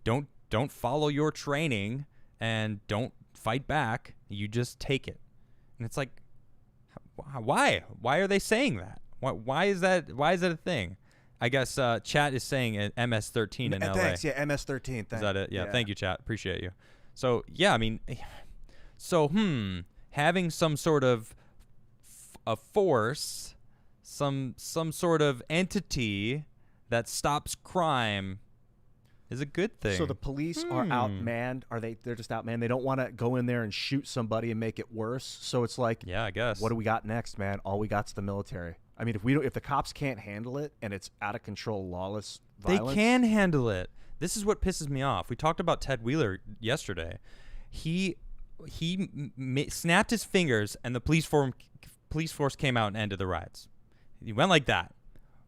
Don't follow your training and don't fight back. You just take it. And it's like, why are they saying that? Why is that a thing? I guess chat is saying MS13 in LA. Thanks, yeah, MS13. Thanks. Is that it? Yeah, thank you, chat. Appreciate you. So yeah, I mean, having some sort of a force, some sort of entity that stops crime is a good thing. So the police are outmanned. They're just outmanned. They don't want to go in there and shoot somebody and make it worse. So it's like, yeah, I guess. What do we got next, man? All we got's the military. I mean, if the cops can't handle it and it's out of control, lawless violence. They can handle it. This is what pisses me off. We talked about Ted Wheeler yesterday. He snapped his fingers and the police force came out and ended the riots. He went like that.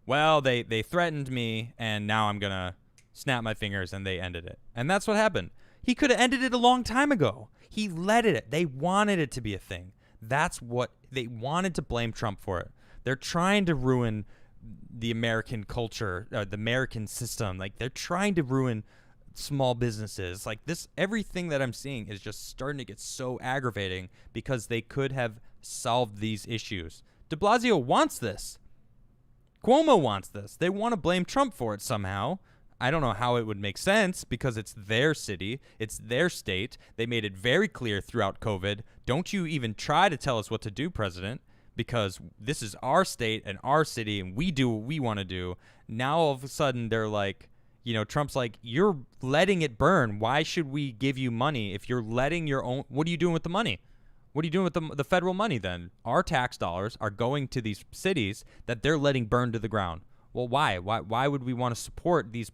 Well, they threatened me and now I'm going to snap my fingers, and they ended it. And that's what happened. He could have ended it a long time ago. He let it. They wanted it to be a thing. That's what they wanted, to blame Trump for it. They're trying to ruin the American culture, the American system. Like, they're trying to ruin small businesses. Like, everything that I'm seeing is just starting to get so aggravating because they could have solved these issues. De Blasio wants this. Cuomo wants this. They want to blame Trump for it somehow. I don't know how it would make sense because it's their city. It's their state. They made it very clear throughout COVID. Don't you even try to tell us what to do, President, because this is our state and our city and we do what we want to do. Now all of a sudden they're like, Trump's like, you're letting it burn. Why should we give you money if you're letting your own? What are you doing with the money? What are you doing with the federal money then? Our tax dollars are going to these cities that they're letting burn to the ground. well, why? Why would we want to support these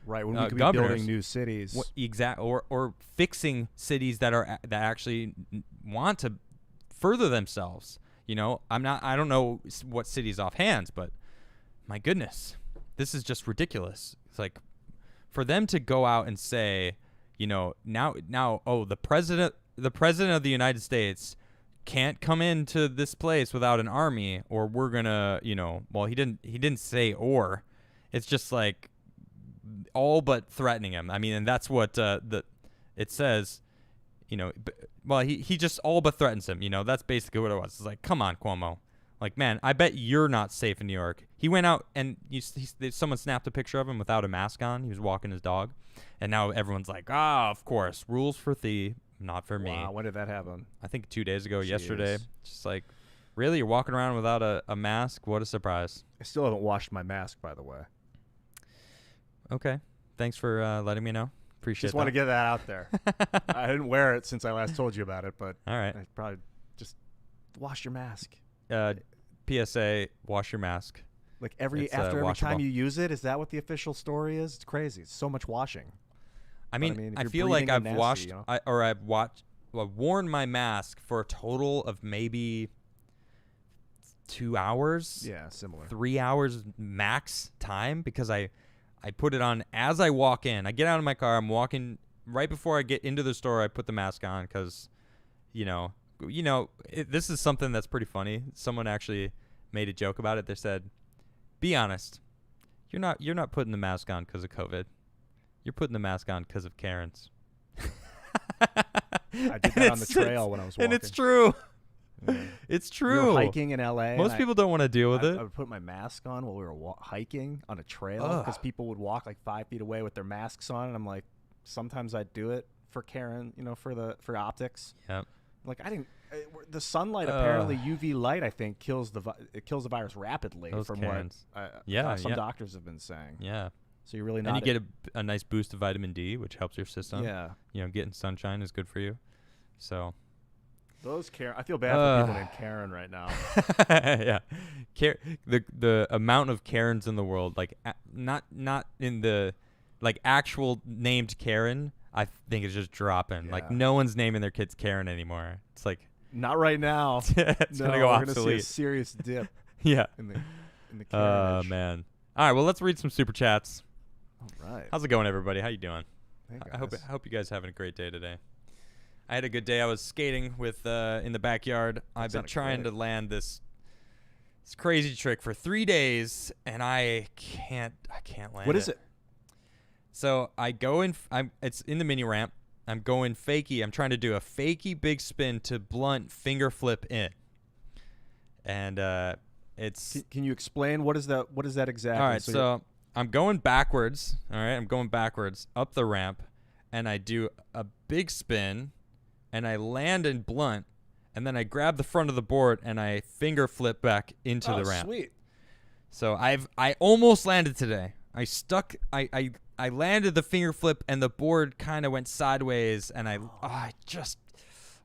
right when we could be governors building new cities, or fixing cities that actually want to further themselves? You know, I don't know what cities offhand, but my goodness, this is just ridiculous. It's like for them to go out and say, you know, now, oh, the president of the United States can't come into this place without an army, or we're gonna, you know, well, he didn't say or. It's just like all but threatening him. I mean, and that's what it says. You know, well, he just all but threatens him. You know, that's basically what it was. It's like, come on, Cuomo. Like, man, I bet you're not safe in New York. He went out and someone snapped a picture of him without a mask on. He was walking his dog. And now everyone's like, of course, rules for thee, not for me. Wow, when did that happen? I think 2 days ago, Jeez. Yesterday. Just like, really? You're walking around without a mask? What a surprise. I still haven't washed my mask, by the way. Okay. Thanks for letting me know. Appreciate Just want to get that out there. I didn't wear it since I last told you about it, but all right. I probably just wash your mask. PSA, wash your mask. Like after every time you use it, is that what the official story is? It's crazy. It's so much washing. I mean I feel like I've washed, you know? I've worn my mask for a total of maybe 2 hours. Yeah, similar. 3 hours max time, because I put it on as I walk in. I get out of my car. I'm walking right before I get into the store. I put the mask on because, this is something that's pretty funny. Someone actually made a joke about it. They said, "Be honest. You're not putting the mask on because of COVID. You're putting the mask on because of Karens." I did that on the trail when I was walking. And it's true. Yeah. It's true. We were hiking in LA. Most people don't want to deal with it. I would put my mask on while we were hiking on a trail because people would walk like 5 feet away with their masks on, and I'm like, sometimes I'd do it for Karen, for optics. Yep. Like the sunlight apparently UV light I think kills the virus rapidly. Those from Karens. what some doctors have been saying. Yeah. So you're really not. And you get a nice boost of vitamin D, which helps your system. Yeah. Getting sunshine is good for you. So. Those Karen, I feel bad for people named Karen right now. Yeah, the amount of Karens in the world, like not in the like actual named Karen, I think is just dropping. Yeah. Like no one's naming their kids Karen anymore. It's like not right now. It's gonna go obsolete. We're gonna see a serious dip. Yeah. In the Karen. Oh man. All right. Well, let's read some super chats. All right. How's it going, everybody? How you doing? Hey, I hope you guys are having a great day today. I had a good day. I was skating with in the backyard. I've been trying to land this crazy trick for 3 days, and I can't land it. What is it? So I go in. It's in the mini ramp. I'm going fakie. I'm trying to do a fakie big spin to blunt finger flip in, and it's. Can you explain what is that? What is that exactly? All right. So I'm going backwards. All right. I'm going backwards up the ramp, and I do a big spin. And I land in blunt, and then I grab the front of the board and I finger flip back into the ramp. Sweet. So I almost landed today. I landed the finger flip and the board kind of went sideways, and I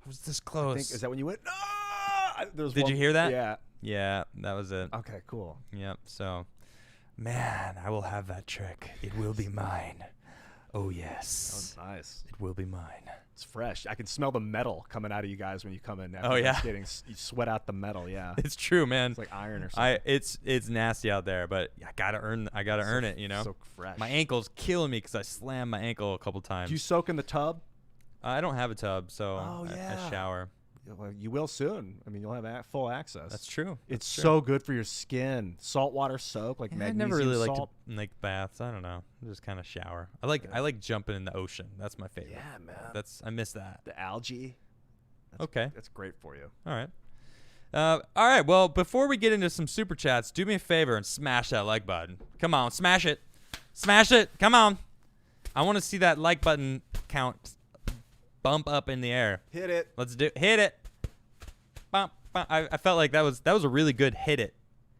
was this close. Is that when you went? No. Did you hear that? Yeah. Yeah, that was it. Okay, cool. Yep. So, man, I will have that trick. It will be mine. Oh yes. That was nice. It will be mine. It's fresh. I can smell the metal coming out of you guys when you come in. Oh yeah. Skating. You sweat out the metal. Yeah. It's true, man. It's like iron or something. It's nasty out there, but I gotta earn it. So fresh. My ankle's killing me because I slammed my ankle a couple times. Do you soak in the tub? I don't have a tub, so I shower. Well, you will soon. I mean, you'll have full access. That's true. It's so good for your skin. Saltwater soak, like magnesium I never really salt. like baths. I don't know. I just kind of shower. I like jumping in the ocean. That's my favorite. Yeah, man. I miss that. The algae. That's great for you. All right. All right. Well, before we get into some super chats, do me a favor and smash that like button. Come on, smash it. Smash it. Come on. I want to see that like button count bump up in the air. Hit it. Hit it. Bump, bump. I felt like that was a really good hit it.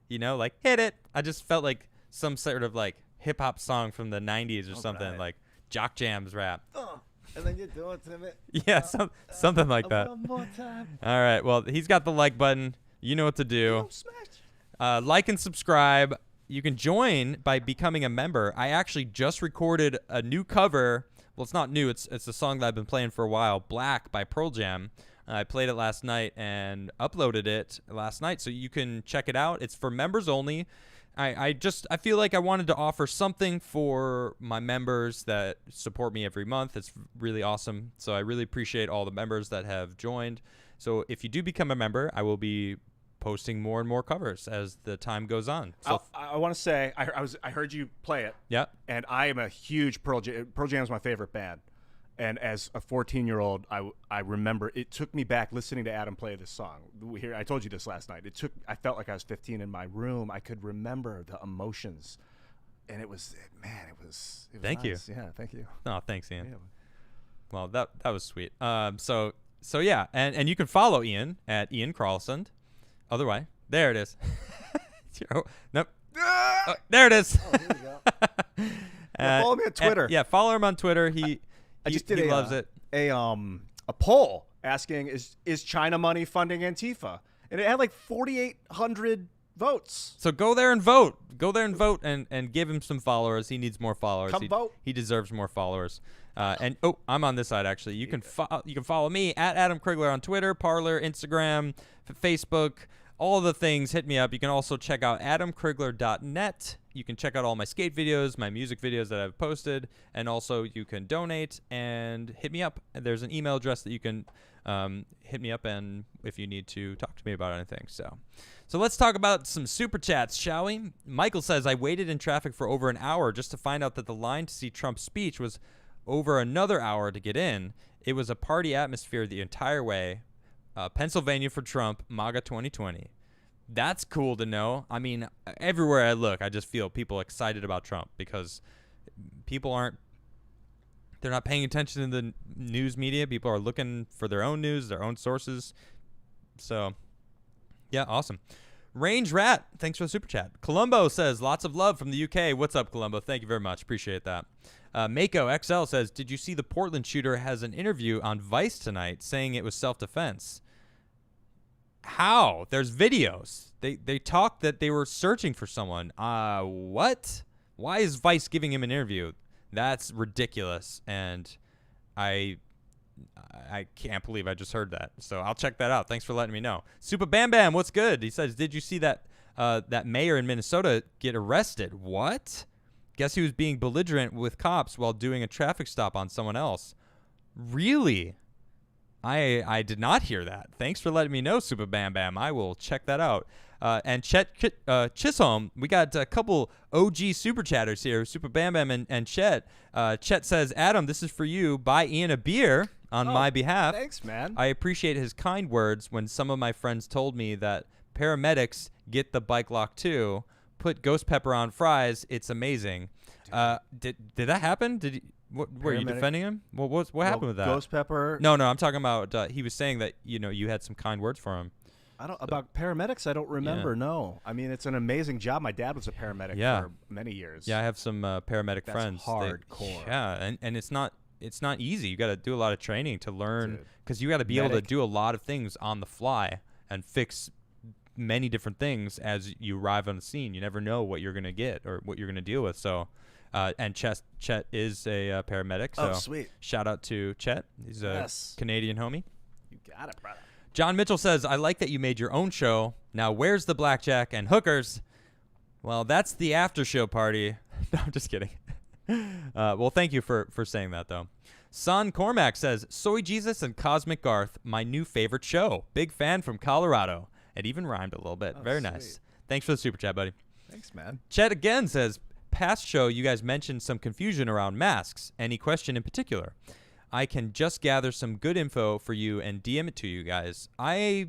Like hit it. I just felt like some sort of like hip hop song from the 90s or something, right. like Jock Jams rap. And then you do it to me. Yeah, something like that. One more time. All right. Well, he's got the like button. You know what to do. Like and subscribe. You can join by becoming a member. I actually just recorded a new cover. Well, it's not new. It's a song that I've been playing for a while, Black by Pearl Jam. I played it last night and uploaded it last night, so you can check it out. It's for members only. I feel like I wanted to offer something for my members that support me every month. It's really awesome. So I really appreciate all the members that have joined. So if you do become a member, I will be posting more and more covers as the time goes on. So I want to say I heard you play it. Yeah. And I am a huge Pearl Jam. Pearl Jam is my favorite band. And as a 14-year-old, I remember it took me back listening to Adam play this song. I told you this last night. I felt like I was 15 in my room. I could remember the emotions, and it was Thank nice. you. Yeah, thank you. Oh, thanks, Ian. Yeah. Well, that was sweet. So yeah, and you can follow Ian at Ian Carlson. Other way. There it is. Nope. There it is. Oh, here we go. Follow me on Twitter. Yeah, follow him on Twitter. He loves it. A poll asking is China money funding Antifa, and it had like 4,800 votes. So go there and vote. Go there and vote and give him some followers. He needs more followers. Vote. He deserves more followers. And I'm on this side actually. You can follow me at Adam Crigler on Twitter, Parler, Instagram, Facebook, all the things. Hit me up. You can also check out adamcrigler.net. You can check out all my skate videos, my music videos that I've posted, and also you can donate and hit me up. There's an email address that you can hit me up and if you need to talk to me about anything. So let's talk about some super chats, shall we? Michael says, I waited in traffic for over an hour just to find out that the line to see Trump's speech was over another hour to get in. It was a party atmosphere the entire way. Pennsylvania for Trump, MAGA 2020. That's cool to know. I mean, everywhere I look, I just feel people excited about Trump because they're not paying attention to the news media. People are looking for their own news, their own sources. So, yeah, awesome. Range Rat, thanks for the super chat. Colombo says, lots of love from the UK. What's up, Colombo? Thank you very much. Appreciate that. Mako XL says, did you see the Portland shooter has an interview on Vice tonight saying it was self-defense? How? There's videos. They talked that they were searching for someone. What? Why is Vice giving him an interview? That's ridiculous, and I can't believe I just heard that. So I'll check that out. Thanks for letting me know. Super Bam Bam, what's good? He says, did you see that mayor in Minnesota get arrested? What? Guess he was being belligerent with cops while doing a traffic stop on someone else. Really? I did not hear that. Thanks for letting me know, Super Bam Bam. I will check that out. And Chet Chisholm, we got a couple OG super chatters here, Super Bam Bam and Chet. Chet says, Adam, this is for you. Buy Ian a beer on my behalf. Thanks, man. I appreciate his kind words when some of my friends told me that paramedics get the bike lock too. Put ghost pepper on fries. It's amazing. Did that happen? Did you? Were you defending him? What happened with that? Ghost pepper? No, I'm talking about he was saying that you had some kind words for him. About paramedics, I don't remember. Yeah. No, I mean it's an amazing job. My dad was a paramedic for many years. Yeah, I have some paramedic friends. Hardcore. And it's not easy. You got to do a lot of training to learn because you got to be able to do a lot of things on the fly and fix many different things as you arrive on the scene. You never know what you're gonna get or what you're gonna deal with. So. And Chet is a paramedic. So sweet. Shout out to Chet. He's a Canadian homie. You got it, brother. John Mitchell says, I like that you made your own show. Now, where's the blackjack and hookers? Well, that's the after show party. No, I'm just kidding. Well, thank you for saying that, though. Son Cormac says, Soy Jesus and Cosmic Garth, my new favorite show. Big fan from Colorado. It even rhymed a little bit. Very nice. Thanks for the super chat, buddy. Thanks, man. Chet again says, past show, you guys mentioned some confusion around masks. Any question in particular? I can just gather some good info for you and DM it to you guys. I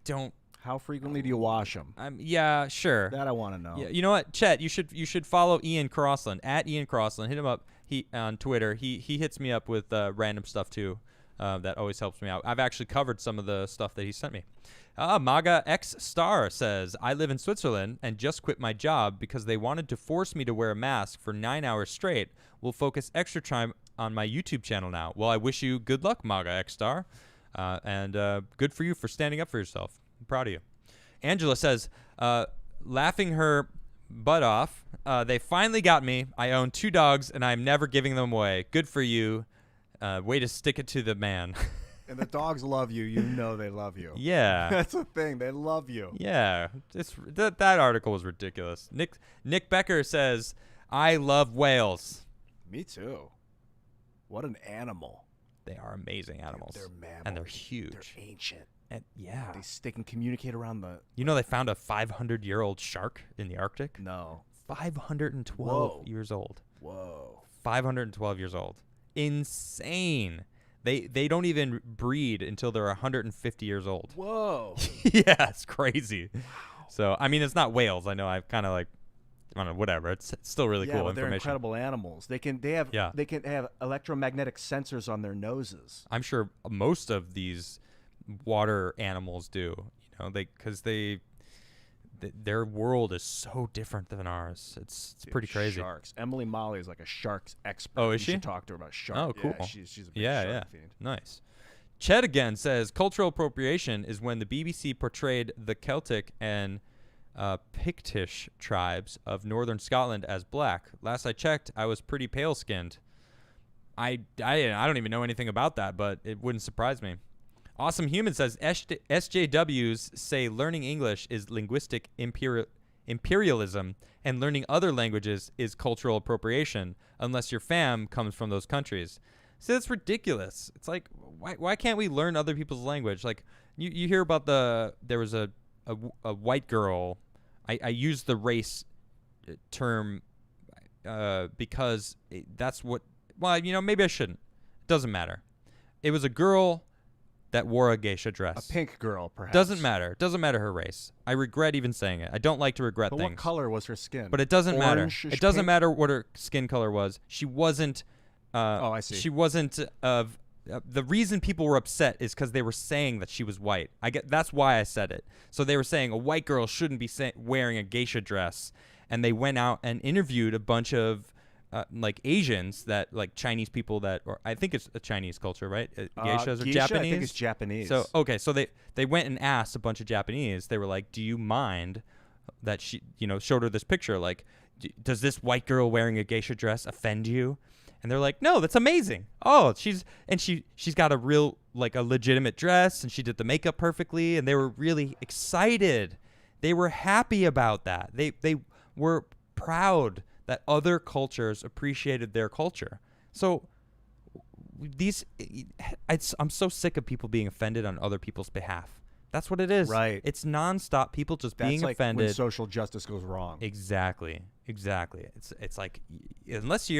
don't. How frequently do you wash them? Yeah, sure. That I want to know. Yeah, you know what, Chet? You should follow Ian Crossland at Ian Crossland. Hit him up. On Twitter. He hits me up with random stuff too. That always helps me out. I've actually covered some of the stuff that he sent me. Maga X Star says, I live in Switzerland and just quit my job because they wanted to force me to wear a mask for 9 hours straight. We'll focus extra time on my YouTube channel now. Well, I wish you good luck, Maga X Star. And good for you for standing up for yourself. I'm proud of you. Angela says, laughing her butt off. They finally got me. I own 2 dogs, and I'm never giving them away. Good for you. Way to stick it to the man. And the dogs love you. You know they love you. Yeah. That's the thing. They love you. Yeah. That article was ridiculous. Nick Becker says, I love whales. Me too. What an animal. They are amazing animals. They're mammals. And they're huge. They're ancient. And yeah. They can communicate around the... You know they found a 500-year-old shark in the Arctic? No. 512 years old. Whoa. 512 years old. Insane. They don't even breed until they're 150 years old. Whoa. Yeah, it's crazy. Wow. So, I mean, it's not whales. I know I've kind of like, I don't know, whatever. It's still really cool but they're information. incredible animals. They can have electromagnetic sensors on their noses. I'm sure most of these water animals do, because their world is so different than ours. It's pretty crazy. Sharks. Emily Molly is like a sharks expert. Oh, is she? You should talk to her about sharks. Oh, cool. Yeah, she's a big shark fiend. Nice. Chet again says cultural appropriation is when the BBC portrayed the Celtic and Pictish tribes of northern Scotland as black. Last I checked, I was pretty pale-skinned. I don't even know anything about that, but it wouldn't surprise me. Awesome Human says SJWs say learning English is linguistic imperialism and learning other languages is cultural appropriation unless your fam comes from those countries. So that's ridiculous. It's like, why can't we learn other people's language? Like you hear about there was a white girl. I use the race term because that's what, maybe I shouldn't. It doesn't matter. It was a girl that wore a geisha dress. A pink girl, perhaps. Doesn't matter. Doesn't matter her race. I regret even saying it. I don't like to regret things. What color was her skin? But it doesn't matter. Orange-ish It doesn't pink? matter what her skin color was. She wasn't. I see. She wasn't of. The reason people were upset is because they were saying that she was white. That's why I said it. So they were saying a white girl shouldn't be wearing a geisha dress, and they went out and interviewed a bunch of like Asians that like Chinese people or I think it's a Chinese culture, right? Geishas are Japanese. I think it's Japanese. So so they went and asked a bunch of Japanese. They were like, "Do you mind that she showed her this picture? Like, does this white girl wearing a geisha dress offend you?" And they're like, "No, that's amazing. Oh, she's got a real like a legitimate dress and she did the makeup perfectly." And they were really excited. They were happy about that. They were proud that other cultures appreciated their culture. So I'm so sick of people being offended on other people's behalf. That's what it is. Right. It's nonstop. People just being like offended. When social justice goes wrong. Exactly. It's like unless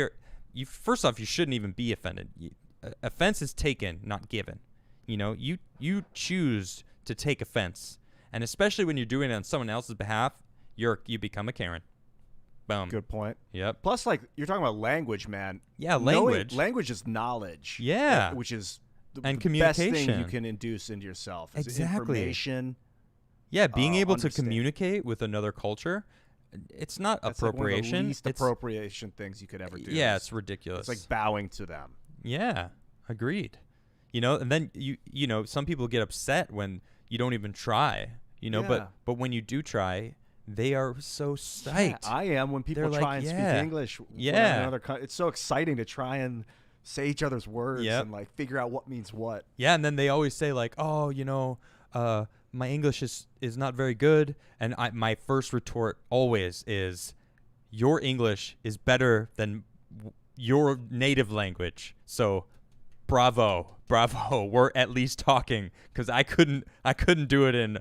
first off, you shouldn't even be offended. Offense is taken, not given. You choose to take offense, and especially when you're doing it on someone else's behalf, you become a Karen. Boom. Good point. Yep. Plus, like, you're talking about language, man. Yeah, language. Language is knowledge. Yeah. Which is the best communication. thing you can induce into yourself. Is Exactly. Information. Yeah, being able to understand. communicate with another culture, it's not That's appropriation. Like one of the least it's appropriation things you could ever do. Yeah, it's ridiculous. It's like bowing to them. Yeah, agreed. And then some people get upset when you don't even try. Yeah. But when you do try, they are so psyched. Yeah, I am when people They're try like, and speak yeah. English. Yeah. It's so exciting to try and say each other's words Yep. and like figure out what means what. Yeah, and then they always say like, "Oh, my English is not very good," and my first retort always is, "Your English is better than your native language." So, bravo. We're at least talking, because I couldn't do it in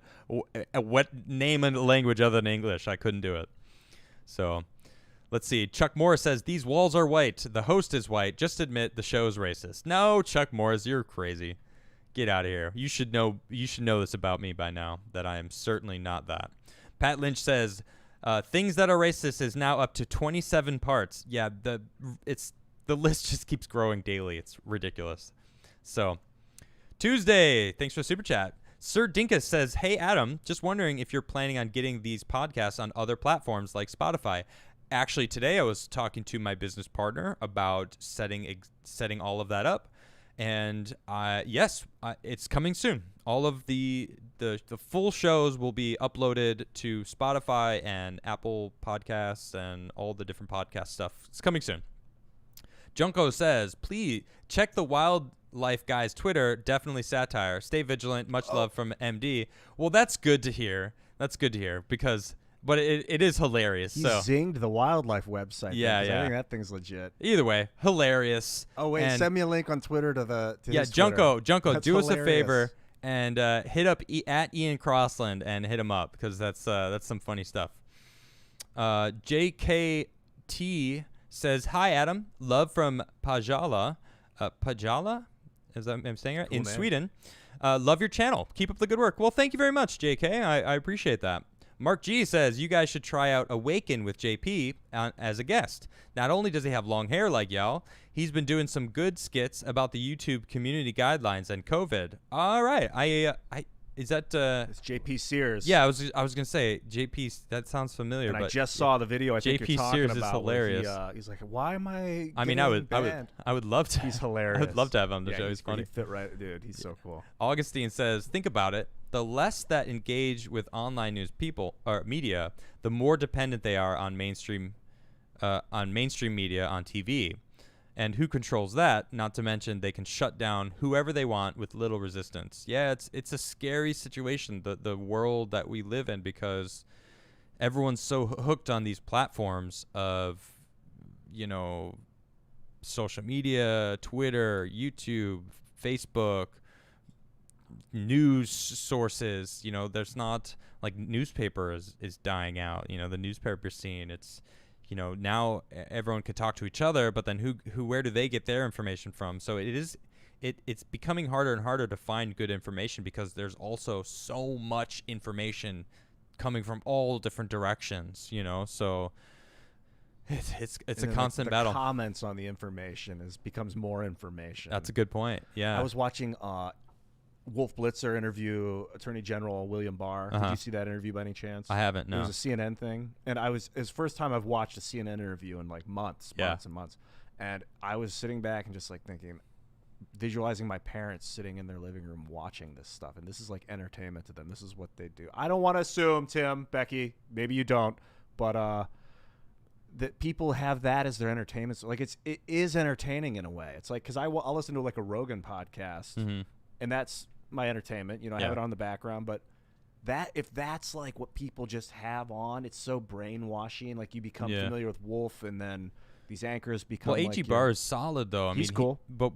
what name a language other than English. I couldn't do it. So, let's see. Chuck Morris says these walls are white. The host is white. Just admit the show's racist. No, Chuck Morris, you're crazy. Get out of here. You should know this about me by now, that I am certainly not that. Pat Lynch says things that are racist is now up to 27 parts. Yeah, the list just keeps growing daily. It's ridiculous. So, Tuesday, thanks for the super chat. Sir Dinkus says, "Hey Adam, just wondering if you're planning on getting these podcasts on other platforms like Spotify." Actually, today I was talking to my business partner about setting all of that up, and yes, it's coming soon. All of the the full shows will be uploaded to Spotify and Apple Podcasts and all the different podcast stuff. It's coming soon. Junko says, please check the Wildlife Guy's Twitter. Definitely satire. Stay vigilant. Much love from MD. Well, that's good to hear. That's good to hear because, but it is hilarious. He so zinged the wildlife website. Yeah, I yeah. think that thing's legit. Either way, hilarious. Oh wait, And send me a link on Twitter to his Junko, Twitter. do us a hilarious. favor and hit up at Ian Crossland and hit him up because that's some funny stuff. JKT says, hi, Adam. Love from Pajala. Pajala? Is that I'm saying it right? Cool In name. Sweden. Love your channel. Keep up the good work. Well, thank you very much, JK. I appreciate that. Mark G says, you guys should try out Awaken with JP as a guest. Not only does he have long hair like y'all, he's been doing some good skits about the YouTube community guidelines and COVID. All right. Is that It's JP Sears. yeah, I was gonna say JP. That sounds familiar. And but I just saw the video. I think JP you're talking Sears is about. where hilarious. He's like, why am I? I mean, getting I banned?" would love to. He's hilarious. I would love to have him on the Yeah, show. He's funny. He fit right, dude. He's so cool. Augustine says, think about it. The less that engage with online news people or media, the more dependent they are on mainstream media on TV. And who controls that? Not to mention they can shut down whoever they want with little resistance. Yeah, it's a scary situation, the world that we live in, because everyone's so hooked on these platforms of, social media, Twitter, YouTube, Facebook, news sources. There's not like newspaper is dying out. The newspaper scene, it's now everyone could talk to each other, but then where do they get their information from? So it's becoming harder and harder to find good information because there's also so much information coming from all different directions, so it's a constant battle. The comments on the information becomes more information. That's a good point. Yeah. I was watching Wolf Blitzer interview Attorney General William Barr. Did you see that interview by any chance? I haven't, no. It was a CNN thing. And it's the first time I've watched a CNN interview in like months and months. And I was sitting back and just like thinking, visualizing my parents sitting in their living room watching this stuff. And this is like entertainment to them. This is what they do. I don't want to assume, Tim, Becky, maybe you don't, but that people have that as their entertainment. So like it is entertaining in a way. It's like, because I'll listen to like a Rogan podcast, and that's my entertainment. I have it on the background, but if that's like what people just have on, it's so brainwashing. Like you become familiar with Wolf, and then these anchors become. Well, AG Barr is solid though. I he's mean, cool, but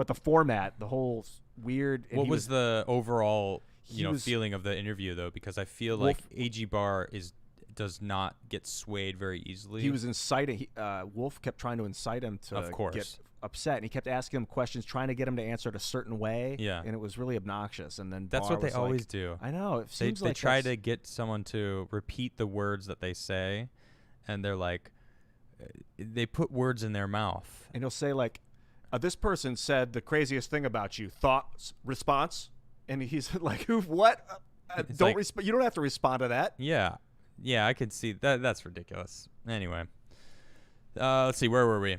the format, the whole weird. What was the overall feeling of the interview though? Because I feel like AG Barr does not get swayed very easily. He was inciting. Wolf kept trying to incite him to get upset, and he kept asking him questions, trying to get him to answer it a certain way. Yeah, and it was really obnoxious. And then that's Barr what they was always do. I know. It seems they like try to get someone to repeat the words that they say, and they're like, they put words in their mouth, and he'll say like, "This person said the craziest thing about you." Thoughts, response, and he's like, "Who? What? Don't respond. You don't have to respond to that." Yeah, I could see that. That's ridiculous. Anyway, let's see. Where were we?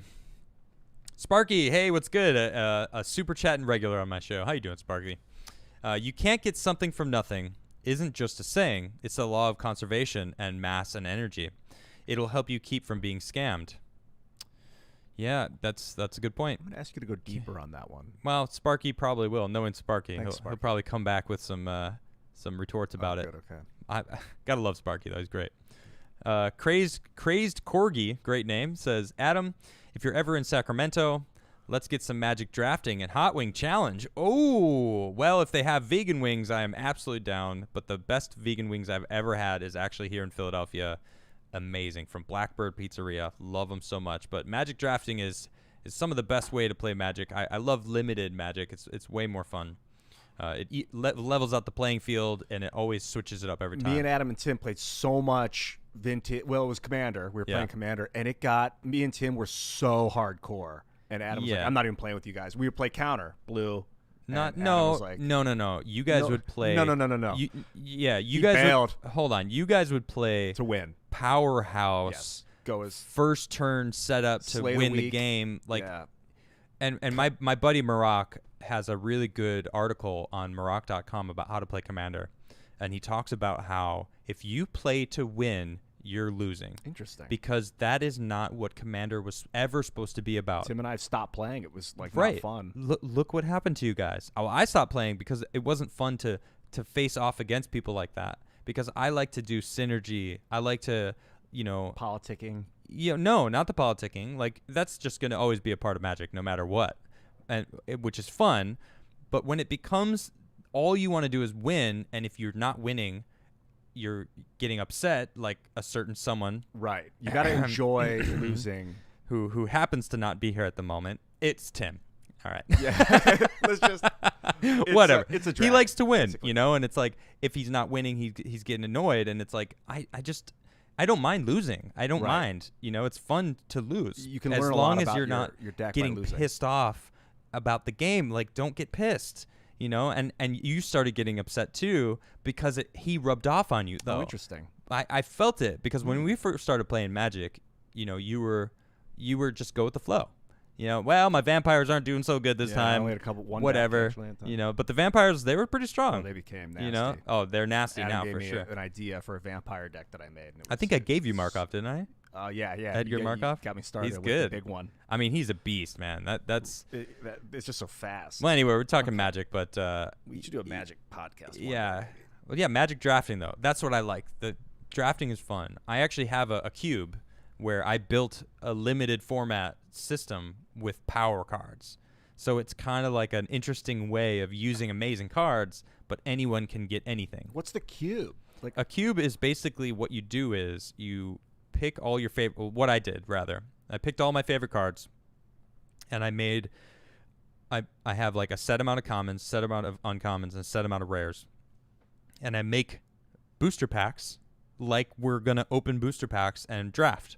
Sparky, hey, what's good? A super chatting regular on my show. How you doing, Sparky? You can't get something from nothing isn't just a saying. It's a law of conservation and mass and energy. It'll help you keep from being scammed. Yeah, that's a good point. I'm going to ask you to go deeper on that one. Well, Sparky probably will. Knowing Sparky, Thanks, he'll probably come back with some retorts about it. Good, okay. I gotta love Sparky though. He's great. Crazed Corgi, great name, says, Adam, if you're ever in Sacramento, let's get some magic drafting and hot wing challenge. Oh, well, if they have vegan wings, I am absolutely down. But the best vegan wings I've ever had is actually here in Philadelphia. Amazing, from Blackbird Pizzeria. Love them so much. But magic drafting is some of the best way to play Magic. I love limited Magic. It's way more fun. It levels out the playing field, and it always switches it up every time. Me and Adam and Tim played so much vintage. Well, it was Commander. We were playing Commander, and it got me and Tim were so hardcore. And Adam was like, "I'm not even playing with you guys. We would play counter blue." No. You guys would play. No. You guys bailed. Hold on. You guys would play to win. Powerhouse. Yes. Go as first turn setup to win the game. And my buddy Maroc has a really good article on Maroc.com about how to play Commander. and he talks about how if you play to win, you're losing. Interesting. Because that is not what Commander was ever supposed to be about. Tim and I stopped playing. It was like right. not fun. Look what happened to you guys. Oh, I stopped playing because it wasn't fun to face off against people like that. Because I like to do synergy. I like to, politicking. No, not the politicking. Like, that's just going to always be a part of Magic no matter what, which is fun. But when it becomes all you want to do is win, and if you're not winning, you're getting upset, like a certain someone. Right. You got to enjoy losing. Who happens to not be here at the moment. It's Tim. All right. Yeah. Let's just. Whatever. It's a drag, he likes to win, basically. and it's like if he's not winning, he's getting annoyed, and it's like I don't mind losing. I don't mind. It's fun to lose. You can as learn a long lot as about you're not your deck getting by losing. pissed off about the game. Like, don't get pissed. And you started getting upset too because he rubbed off on you though. Oh, interesting. I felt it because when we first started playing Magic, you were just go with the flow. Well, my vampires aren't doing so good this time. I only had a couple. Whatever. But the vampires, they were pretty strong. Oh, they became nasty. Oh, they're nasty Adam now gave for me sure. an idea for a vampire deck that I made. And I think I gave you Markov, didn't I? Yeah. Edgar Markov? Got me started He's with good. the big one. I mean, he's a beast, man. It's It's just so fast. well, anyway, we're talking Magic, but We should do a Magic podcast. yeah. Well, yeah, Magic drafting though. That's what I like. The drafting is fun. I actually have a cube where I built a limited format system with power cards. So it's kind of like an interesting way of using amazing cards, but anyone can get anything. What's the cube? Like A cube is basically what you do is you pick all your favorite. Well, what I did rather, I picked all my favorite cards, and I have like a set amount of commons, set amount of uncommons, and a set amount of rares, and I make booster packs like we're gonna open booster packs and draft.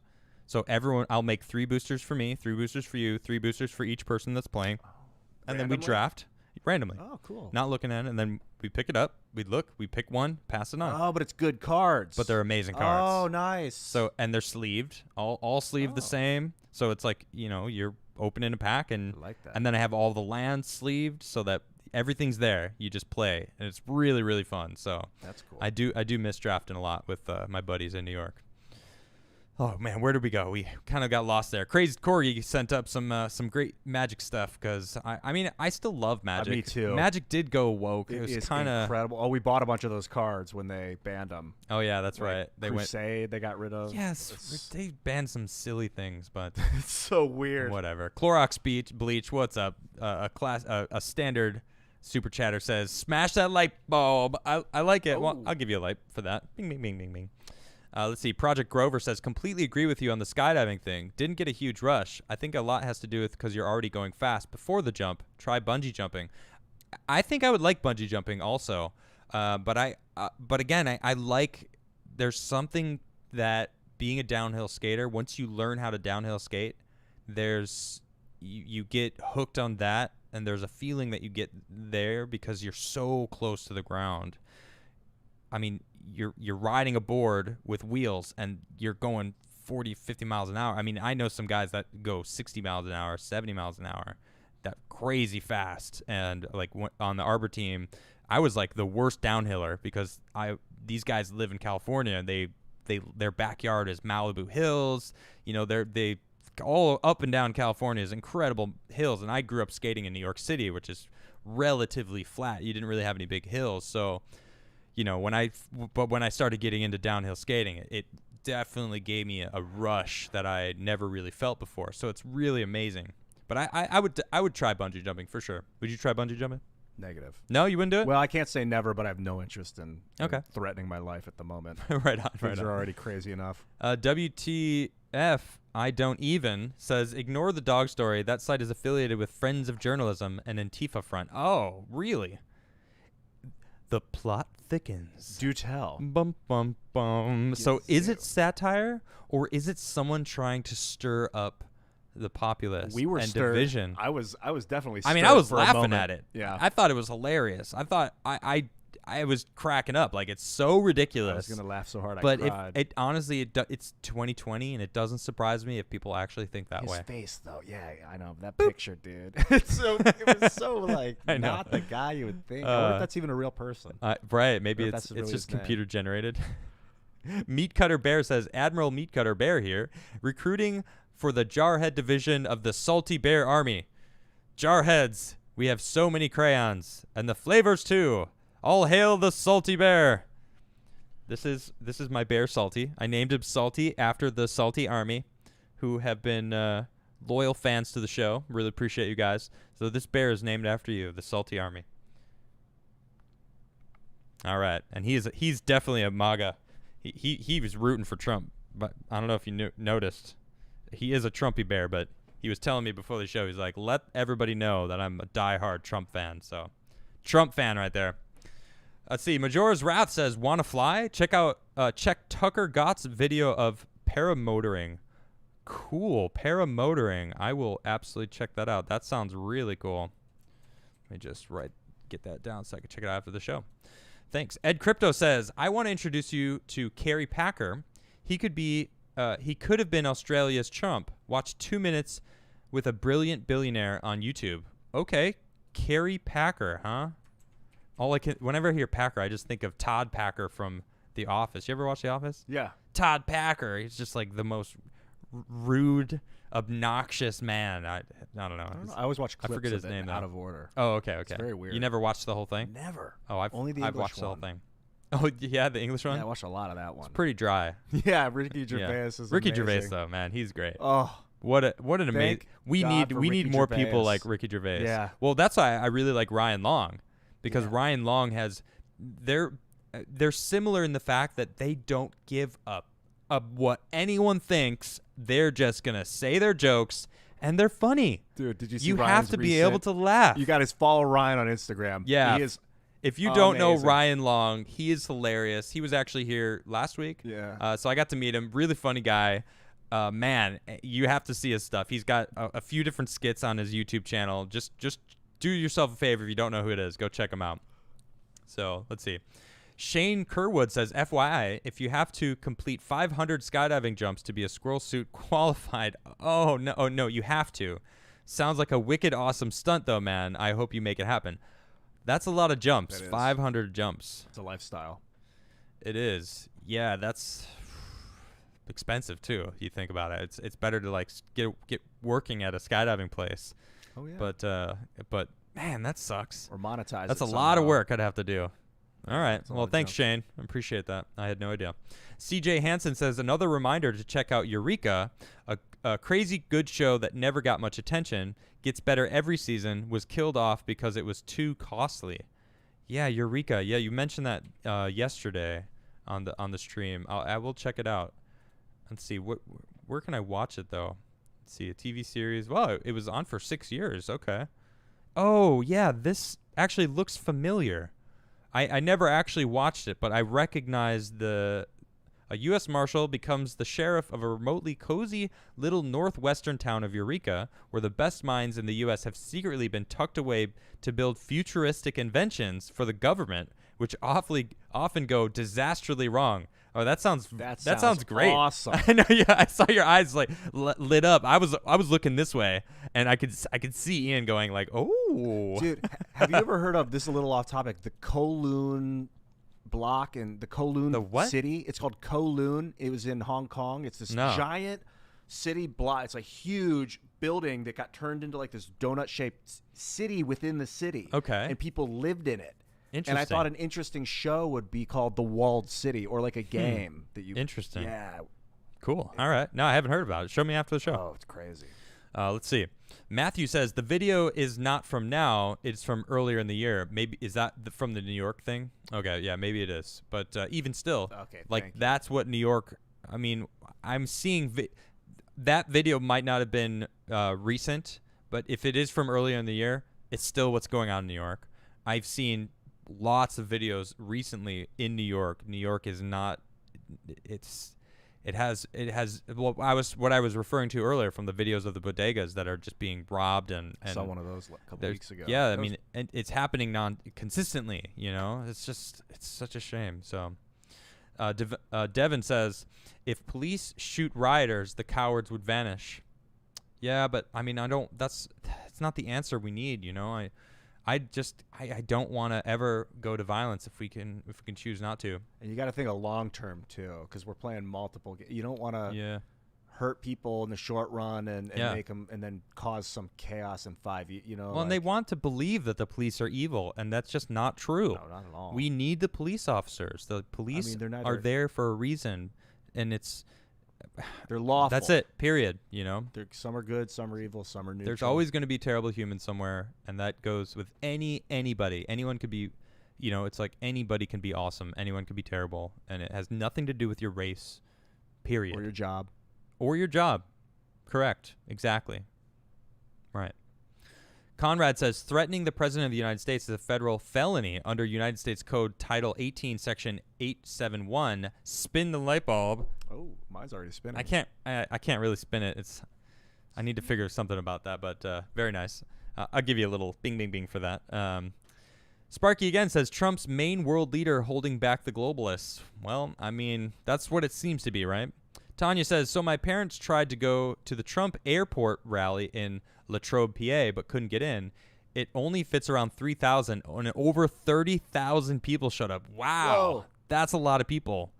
So I'll make 3 boosters for me, 3 boosters for you, 3 boosters for each person that's playing, and then we draft randomly. Oh, cool. Not looking at it, and then we pick it up, we look, we pick one, pass it on. Oh, but it's good cards. But they're amazing cards. Oh, nice. So, and they're sleeved, all sleeved the same. So it's like, you're opening a pack, and I like that. and then I have all the lands sleeved so that everything's there. You just play, and it's really, really fun. So That's cool. I do miss drafting a lot with my buddies in New York. Oh man, where did we go? We kind of got lost there. Crazy Corey sent up some great Magic stuff because I still love Magic. Me too. Magic did go woke. It was kind of incredible. Oh, we bought a bunch of those cards when they banned them. Oh yeah, that's right. They Crusade, they got rid of. Yes, they banned some silly things, but It's so weird. whatever. Clorox Bleach, what's up? A standard super chatter says, "Smash that light bulb." I like it. Well, I'll give you a light for that. Bing, bing, bing, bing, bing. Let's see. Project Grover says, completely agree with you on the skydiving thing. Didn't get a huge rush. I think a lot has to do with because you're already going fast before the jump. Try bungee jumping. I think I would like bungee jumping also. But again, I like, there's something that being a downhill skater, once you learn how to downhill skate, you get hooked on that, and there's a feeling that you get there because you're so close to the ground. I mean, you're riding a board with wheels and you're going 40, 50 miles an hour. I mean, I know some guys that go 60 miles an hour, 70 miles an hour, that crazy fast. And like on the Arbor team, I was like the worst downhiller because these guys live in California and their backyard is Malibu hills. They all up and down California is incredible hills. And I grew up skating in New York City, which is relatively flat. You didn't really have any big hills. So, when I started getting into downhill skating, it definitely gave me a rush that I never really felt before. So it's really amazing. But I would try bungee jumping for sure. Would you try bungee jumping? Negative. No, you wouldn't do it? Well, I can't say never, but I have no interest in Okay. threatening my life at the moment. Right on. Things are already crazy enough. WTF, I don't even, says, ignore the dog story. That site is affiliated with Friends of Journalism and Antifa Front. Oh, really? The plot thickens. Do tell. Bum, bum, bum. So is it satire, or is it someone trying to stir up the populace and division? I was definitely stirred. I mean, I was for a laughing moment. at it. Yeah. I thought it was hilarious. I thought I was cracking up. Like, it's so ridiculous. I was gonna laugh so hard but I cried. It honestly, it's 2020, and it doesn't surprise me if people actually think that way. His face, though, yeah, I know that picture, dude. It was so like not the guy you would think. I wonder if that's even a real person. Right? Maybe it's really just his computer generated. Meat Cutter Bear says, Admiral Meat Cutter Bear here, recruiting for the Jarhead division of the Salty Bear Army. Jarheads, we have so many crayons, and the flavors too. All hail the Salty Bear. This is my bear, Salty. I named him Salty after the Salty Army, who have been loyal fans to the show. Really appreciate you guys. So this bear is named after you, the Salty Army. All right, and he's definitely a MAGA. He was rooting for Trump, but I don't know if you noticed. He is a Trumpy bear, but he was telling me before the show, he's like, let everybody know that I'm a diehard Trump fan. So, Trump fan right there. Let's see. Majora's Wrath says, wanna fly? Check Tucker Gott's video of paramotoring. Cool. Paramotoring. I will absolutely check that out. That sounds really cool. Let me just get that down so I can check it out after the show. Thanks. Ed Crypto says, I want to introduce you to Kerry Packer. He could have been Australia's Trump. Watch 2 minutes with a brilliant billionaire on YouTube. Okay, Kerry Packer, huh? Whenever I hear Packer, I just think of Todd Packer from The Office. You ever watch The Office? Yeah. Todd Packer. He's just like the most rude, obnoxious man. I don't know. I always watch clips I forget his of name out though. of order. Oh, okay. It's very weird. You never watched the whole thing? Never. Oh, I've watched the whole one. thing. Oh, yeah, the English one? Yeah, I watched a lot of that one. It's pretty dry. Yeah, Ricky Gervais is Ricky amazing. Gervais though, man, he's great. Oh, what an amazing. We need more Ricky people Gervais. like Ricky Gervais. Yeah. Well, that's why I really like Ryan Long, because Ryan Long they're similar in the fact that they don't give up what anyone thinks. They're just gonna say their jokes, and they're funny. Dude, did you see You Ryan's have to be able to laugh. You got his follow Ryan on Instagram. Yeah. He is If you don't know amazing. Ryan Long, he is hilarious. He was actually here last week. Yeah. So I got to meet him. Really funny guy. Man, you have to see his stuff. He's got a few different skits on his YouTube channel. Just do yourself a favor if you don't know who it is. Go check him out. So let's see. Shane Kerwood says, FYI, if you have to complete 500 skydiving jumps to be a squirrel suit qualified, no, you have to. Sounds like a wicked awesome stunt, though, man. I hope you make it happen. That's a lot of jumps. 500 jumps. It's a lifestyle. It is. Yeah, that's expensive too. You think about it. It's better to like get working at a skydiving place. Oh yeah. But man, that sucks. Or monetize. That's it a lot of somehow. work I'd have to do. All right. That's a Well, lot of thanks, jumps. Shane. I appreciate that. I had no idea. CJ Hansen says, another reminder to check out Eureka, a crazy good show that never got much attention, gets better every season, was killed off because it was too costly. Yeah, Eureka. Yeah, you mentioned that yesterday on the stream. I will check it out. Let's see. Where can I watch it, though? Let's see. A TV series. Wow, it was on for 6 years. Okay. Oh, yeah. This actually looks familiar. I never actually watched it, but I recognize a U.S. Marshal becomes the sheriff of a remotely cozy little northwestern town of Eureka, where the best minds in the U.S. have secretly been tucked away to build futuristic inventions for the government, which often go disastrously wrong. Oh, that sounds great. Awesome. I know. Yeah, I saw your eyes like lit up. I was looking this way, and I could see Ian going like, "Oh, dude, have you ever heard of this? Is a little off topic. The Kowloon block in the Kowloon city. It's called Kowloon. It was in Hong Kong. It's this giant city block. It's a huge building that got turned into like this donut-shaped city within the city. Okay, and people lived in it. Interesting. And I thought an interesting show would be called The Walled City, or like a game that you. Interesting. Yeah. Cool. All right. No, I haven't heard about it. Show me after the show. Oh, it's crazy. Let's see. Matthew says the video is not from now. It's from earlier in the year. Maybe is that from the New York thing? Okay. Yeah, maybe it is. But even still, like that's what New York. I mean, I'm seeing that video might not have been recent, but if it is from earlier in the year, it's still what's going on in New York. I've seen lots of videos recently in New York. New York is not. It's It has what I was referring to earlier from the videos of the bodegas that are just being robbed and I saw one of those a couple weeks ago. Yeah, I mean, and it's happening consistently. It's such a shame. So, Devin says, if police shoot rioters, the cowards would vanish. Yeah, but I mean, it's not the answer we need. I don't want to ever go to violence if we can choose not to. And you got to think of long term too, because we're playing multiple. You don't want to hurt people in the short run and make them and then cause some chaos in 5 years. Well, and they want to believe that the police are evil, and that's just not true. No, not at all. We need the police officers. The police are there for a reason, and they're lawful. That's it. Period. Some are good, some are evil, some are neutral. There's always going to be terrible humans somewhere, and that goes with anybody. Anyone could be, it's like anybody can be awesome. Anyone can be terrible, and it has nothing to do with your race. Period. Or your job. Correct. Exactly. Right. Conrad says, threatening the President of the United States is a federal felony under United States Code Title 18, Section 871. Spin the light bulb. Oh, mine's already spinning. I can't really spin it. I need to figure something about that, but very nice. I'll give you a little bing, bing, bing for that. Sparky again says, Trump's main world leader holding back the globalists. Well, I mean, that's what it seems to be, right? Tanya says, so my parents tried to go to the Trump airport rally in Latrobe, PA, but couldn't get in. It only fits around 3,000, and over 30,000 people showed up. Wow. Whoa. That's a lot of people.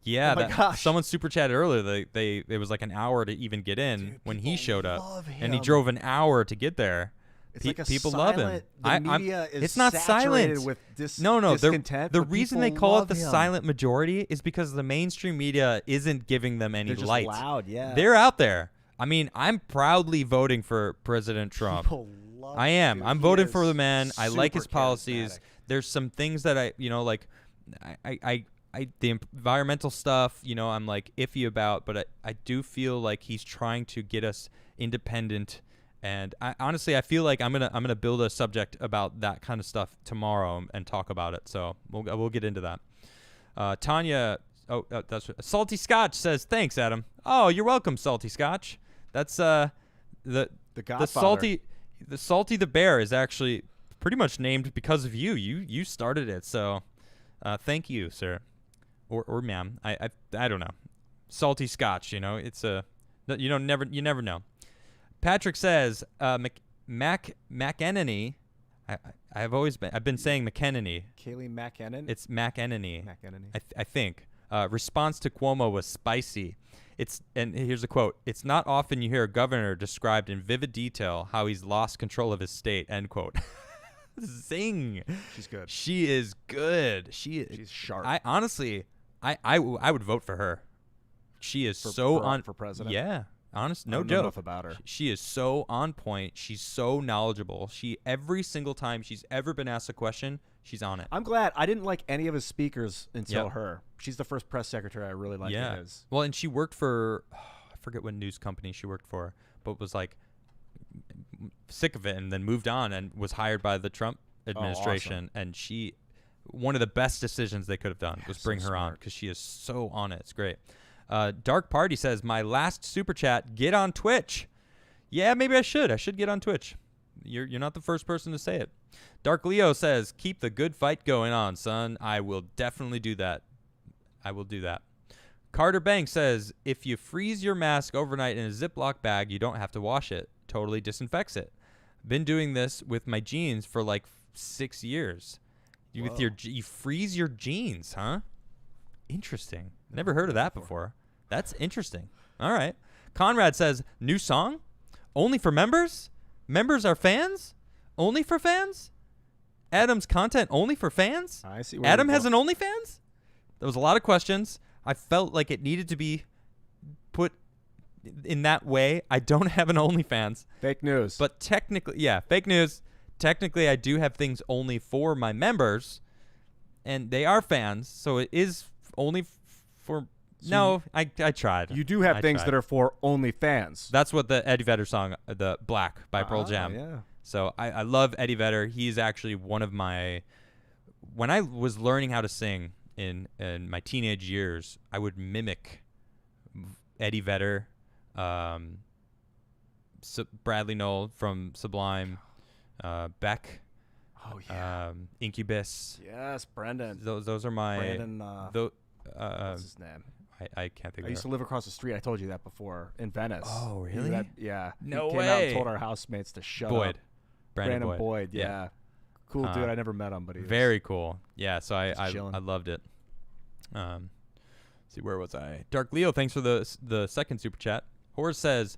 Yeah, my gosh. Someone super chatted earlier. It was like an hour to even get in when he showed up, and he drove an hour to get there. It's like people silent, love him. The media is it's not saturated silent. With discontent. The reason they call it the him. silent majority is because the mainstream media isn't giving them any They're light. Just loud, yeah. They're out there. I mean, I'm proudly voting for President Trump. People love I am. him. I'm He voting is for the man. I like his policies. charismatic. There's some things that I the environmental stuff, I'm like iffy about, but I do feel like he's trying to get us independent. And honestly, I feel like I'm gonna build a subject about that kind of stuff tomorrow and talk about it. So we'll get into that. Tanya, that's Salty Scotch says, thanks, Adam. Oh, you're welcome, Salty Scotch. That's the Godfather. the Salty the Bear is actually pretty much named because of you. You started it, so thank you, sir, or ma'am. I don't know. Salty Scotch, it's you never know. Patrick says, McEnany. I've been saying McEnany. Kayleigh McEnany. It's McEnany. I think. Response to Cuomo was spicy. And here's a quote. It's not often you hear a governor described in vivid detail how he's lost control of his state. End quote. Zing. She's good. She is good. She's sharp. I would vote for her. She is for president. Yeah. Honest, no I don't joke. know enough about her. She is so on point. She's so knowledgeable. Every single time she's ever been asked a question, she's on it. I'm glad. I didn't like any of his speakers until her. She's the first press secretary I really liked. Yeah. Well, and she worked for, I forget what news company she worked for, but was like sick of it and then moved on and was hired by the Trump administration. Awesome. And one of the best decisions they could have done was bring her on because she is so on it. It's great. Dark Party says, my last super chat, get on Twitch. Yeah, maybe I should. I should get on Twitch. You're not the first person to say it. Dark Leo says, keep the good fight going on, son. I will definitely do that. I will do that. Carter Banks says, if you freeze your mask overnight in a Ziploc bag, you don't have to wash it. Totally disinfects it. Been doing this with my jeans for like 6 years. You freeze your jeans, huh? Interesting. Never heard of that before. That's interesting. All right. Conrad says, new song? Only for members? Members are fans? Only for fans? Adam's content only for fans? I see where Adam has an OnlyFans? There was a lot of questions. I felt like it needed to be put in that way. I don't have an OnlyFans. Fake news. But technically, fake news. Technically, I do have things only for my members, and they are fans, so it is only for... No, I tried. You do have things that are for only fans. That's what the Eddie Vedder song, the Black by Pearl Jam. Yeah. So I love Eddie Vedder. He's actually one of my... When I was learning how to sing in my teenage years, I would mimic Eddie Vedder, Bradley Knoll from Sublime, Beck. Oh yeah. Incubus. Yes, Brendan. Those are my. Brendan. What's his name? I can't think. I used to live across the street. I told you that before in Venice. Oh really? Yeah. No he way. Came out and told our housemates to shut up. Brandon Boyd. Yeah. Cool dude. I never met him, but he was very cool. Yeah. So I loved it. See, where was I? Dark Leo, thanks for the second super chat. Horse says,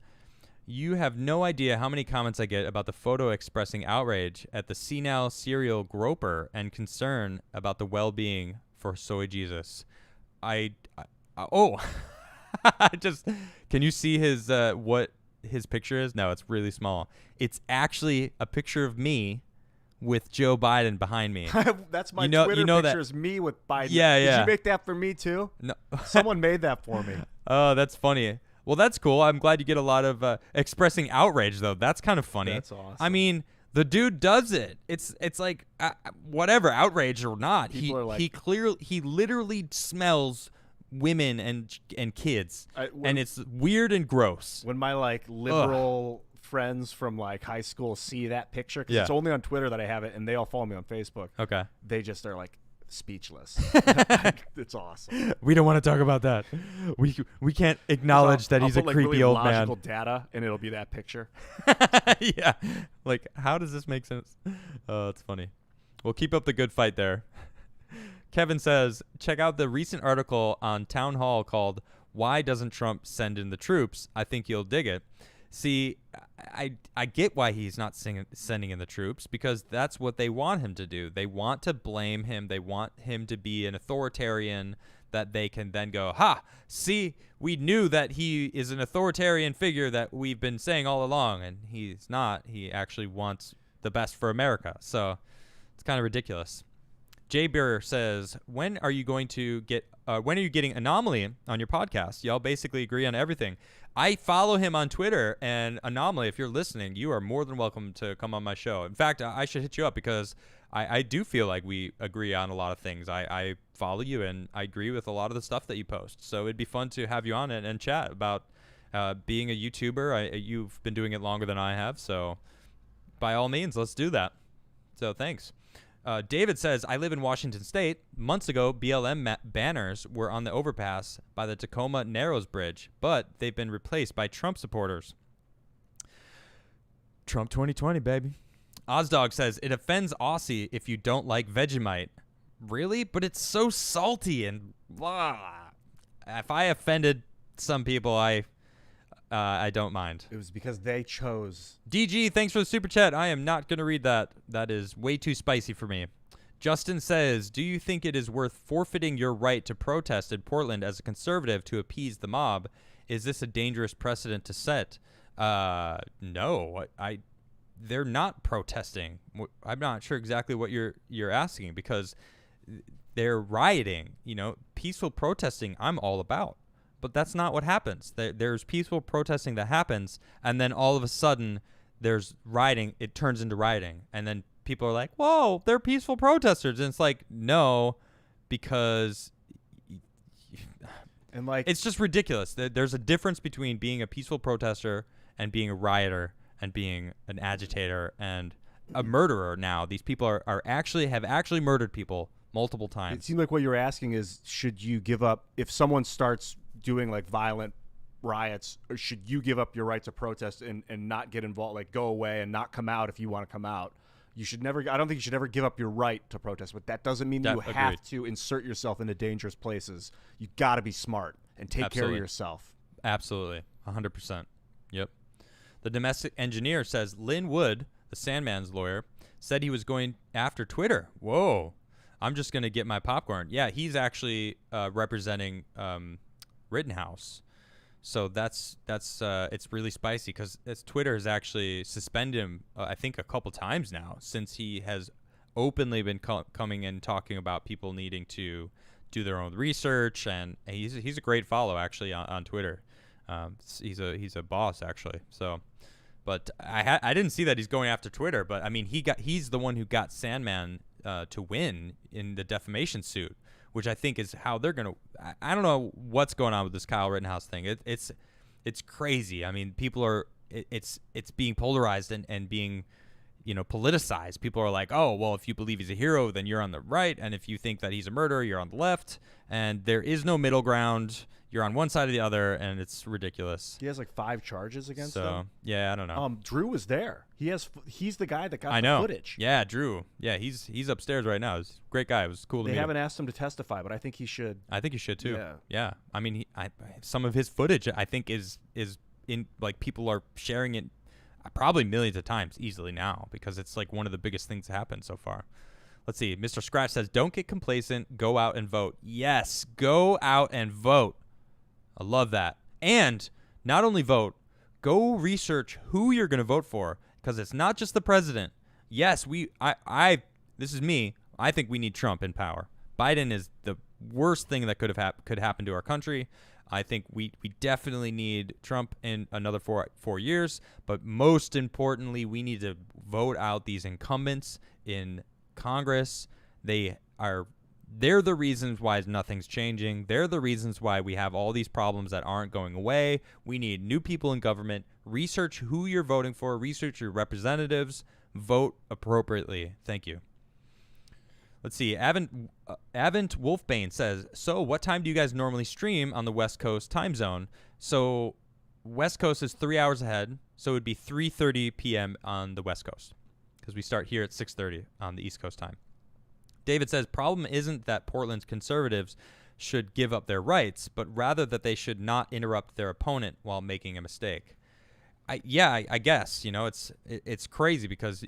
you have no idea how many comments I get about the photo expressing outrage at the senile serial groper and concern about the well-being for Soy Jesus. Can you see his what his picture is? No, it's really small. It's actually a picture of me with Joe Biden behind me. That's my Twitter picture that is me with Biden. Yeah. Did you make that for me too? No. Someone made that for me. Oh, that's funny. Well, that's cool. I'm glad you get a lot of expressing outrage, though. That's kind of funny. That's awesome. I mean, the dude does it. It's like whatever, outrage or not. He literally smells women and kids, and it's weird and gross. When my liberal friends from high school see that picture, because it's only on Twitter that I have it, and they all follow me on Facebook. Okay, they just are speechless. It's awesome. We don't want to talk about that. We can't acknowledge that he's a creepy really old logical man. Data, and it'll be that picture. Yeah, how does this make sense? Oh, it's funny. Well, keep up the good fight there. Kevin says, check out the recent article on Town Hall called "Why Doesn't Trump Send in the Troops?" I think you'll dig it. See, I get why he's not sending in the troops, because that's what they want him to do. They want to blame him. They want him to be an authoritarian that they can then go, ha, see, we knew that he is an authoritarian figure that we've been saying all along, and he's not. He actually wants the best for America. So it's kind of ridiculous. Jay Beer says, when are you getting Anomaly on your podcast? Y'all basically agree on everything. I follow him on Twitter, and Anomaly, if you're listening, you are more than welcome to come on my show. In fact, I should hit you up, because I do feel like we agree on a lot of things. I follow you, and I agree with a lot of the stuff that you post. So it'd be fun to have you on and chat about being a YouTuber. You've been doing it longer than I have, so by all means, let's do that. So thanks. David says, I live in Washington State. Months ago, BLM banners were on the overpass by the Tacoma Narrows Bridge, but they've been replaced by Trump supporters. Trump 2020, baby. Ozdog says, it offends Aussie if you don't like Vegemite. Really? But it's so salty and blah. If I offended some people, I don't mind. It was because they chose. DG, thanks for the super chat. I am not going to read that. That is way too spicy for me. Justin says, do you think it is worth forfeiting your right to protest in Portland as a conservative to appease the mob? Is this a dangerous precedent to set? No. They're not protesting. I'm not sure exactly what you're asking, because they're rioting. Peaceful protesting I'm all about. But that's not what happens. There's peaceful protesting that happens, and then all of a sudden there's rioting. It turns into rioting, and then people are like, whoa, they're peaceful protesters. And it's like, no, because it's just ridiculous. There's a difference between being a peaceful protester and being a rioter and being an agitator and a murderer. Now these people have actually murdered people multiple times. It seems like what you're asking is, should you give up if someone starts doing violent riots, or should you give up your right to protest and not get involved, go away and not come out if you want to come out? You should never. I don't think you should ever give up your right to protest, but that doesn't mean you have to insert yourself into dangerous places. You got to be smart and take care of yourself. Absolutely, 100%. Yep. The domestic engineer says Lynn Wood, the Sandman's lawyer, said he was going after Twitter. Whoa. I'm just going to get my popcorn. Yeah, he's actually representing Rittenhouse. So that's it's really spicy, because Twitter has actually suspended him, I think, a couple times now, since he has openly been coming and talking about people needing to do their own research, and he's a great follow actually on Twitter. He's a boss actually. So, but I didn't see that he's going after Twitter, but I mean he's the one who got Sandman to win in the defamation suit, which I think is how they're going to – I don't know what's going on with this Kyle Rittenhouse thing. It's crazy. I mean, people are – it's being polarized and being – politicized. People are like, oh, well, if you believe he's a hero, then you're on the right. And if you think that he's a murderer, you're on the left. And there is no middle ground. You're on one side or the other, and it's ridiculous. He has like 5 charges against him. So, yeah, I don't know. Drew was there. He's the guy that got the footage. Yeah, Drew. Yeah, he's upstairs right now. He's a great guy. It was cool to meet him. They haven't asked him to testify, but I think he should. I think he should too. Yeah. I mean, some of his footage, I think, is in like people are sharing it probably millions of times easily now because it's like one of the biggest things to happen so far. Let's see. Mr. Scratch says, don't get complacent. Go out and vote. Yes, go out and vote. I love that. And not only vote, go research who you're going to vote for because it's not just the president. Yes, this is me. I think we need Trump in power. Biden is the worst thing that could happen to our country. I think we definitely need Trump in another 4 years, but most importantly, we need to vote out these incumbents in Congress. They're the reasons why nothing's changing. They're the reasons why we have all these problems that aren't going away. We need new people in government. Research who you're voting for. Research your representatives. Vote appropriately. Thank you. Let's see. Avent Wolfbane says, so what time do you guys normally stream on the West Coast time zone? So West Coast is 3 hours ahead, so it would be 3:30 p.m. on the West Coast because we start here at 6:30 on the East Coast time. David says, problem isn't that Portland's conservatives should give up their rights, but rather that they should not interrupt their opponent while making a mistake. I guess, it's crazy because,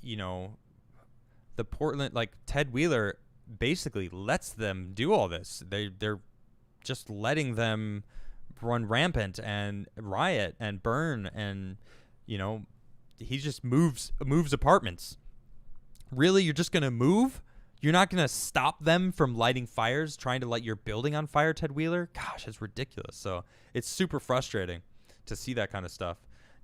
the Portland, like Ted Wheeler basically lets them do all this. They're just letting them run rampant and riot and burn and, he just moves apartments. Really? You're just going to move? You're not going to stop them from lighting fires, trying to light your building on fire, Ted Wheeler? Gosh, it's ridiculous. So it's super frustrating to see that kind of stuff.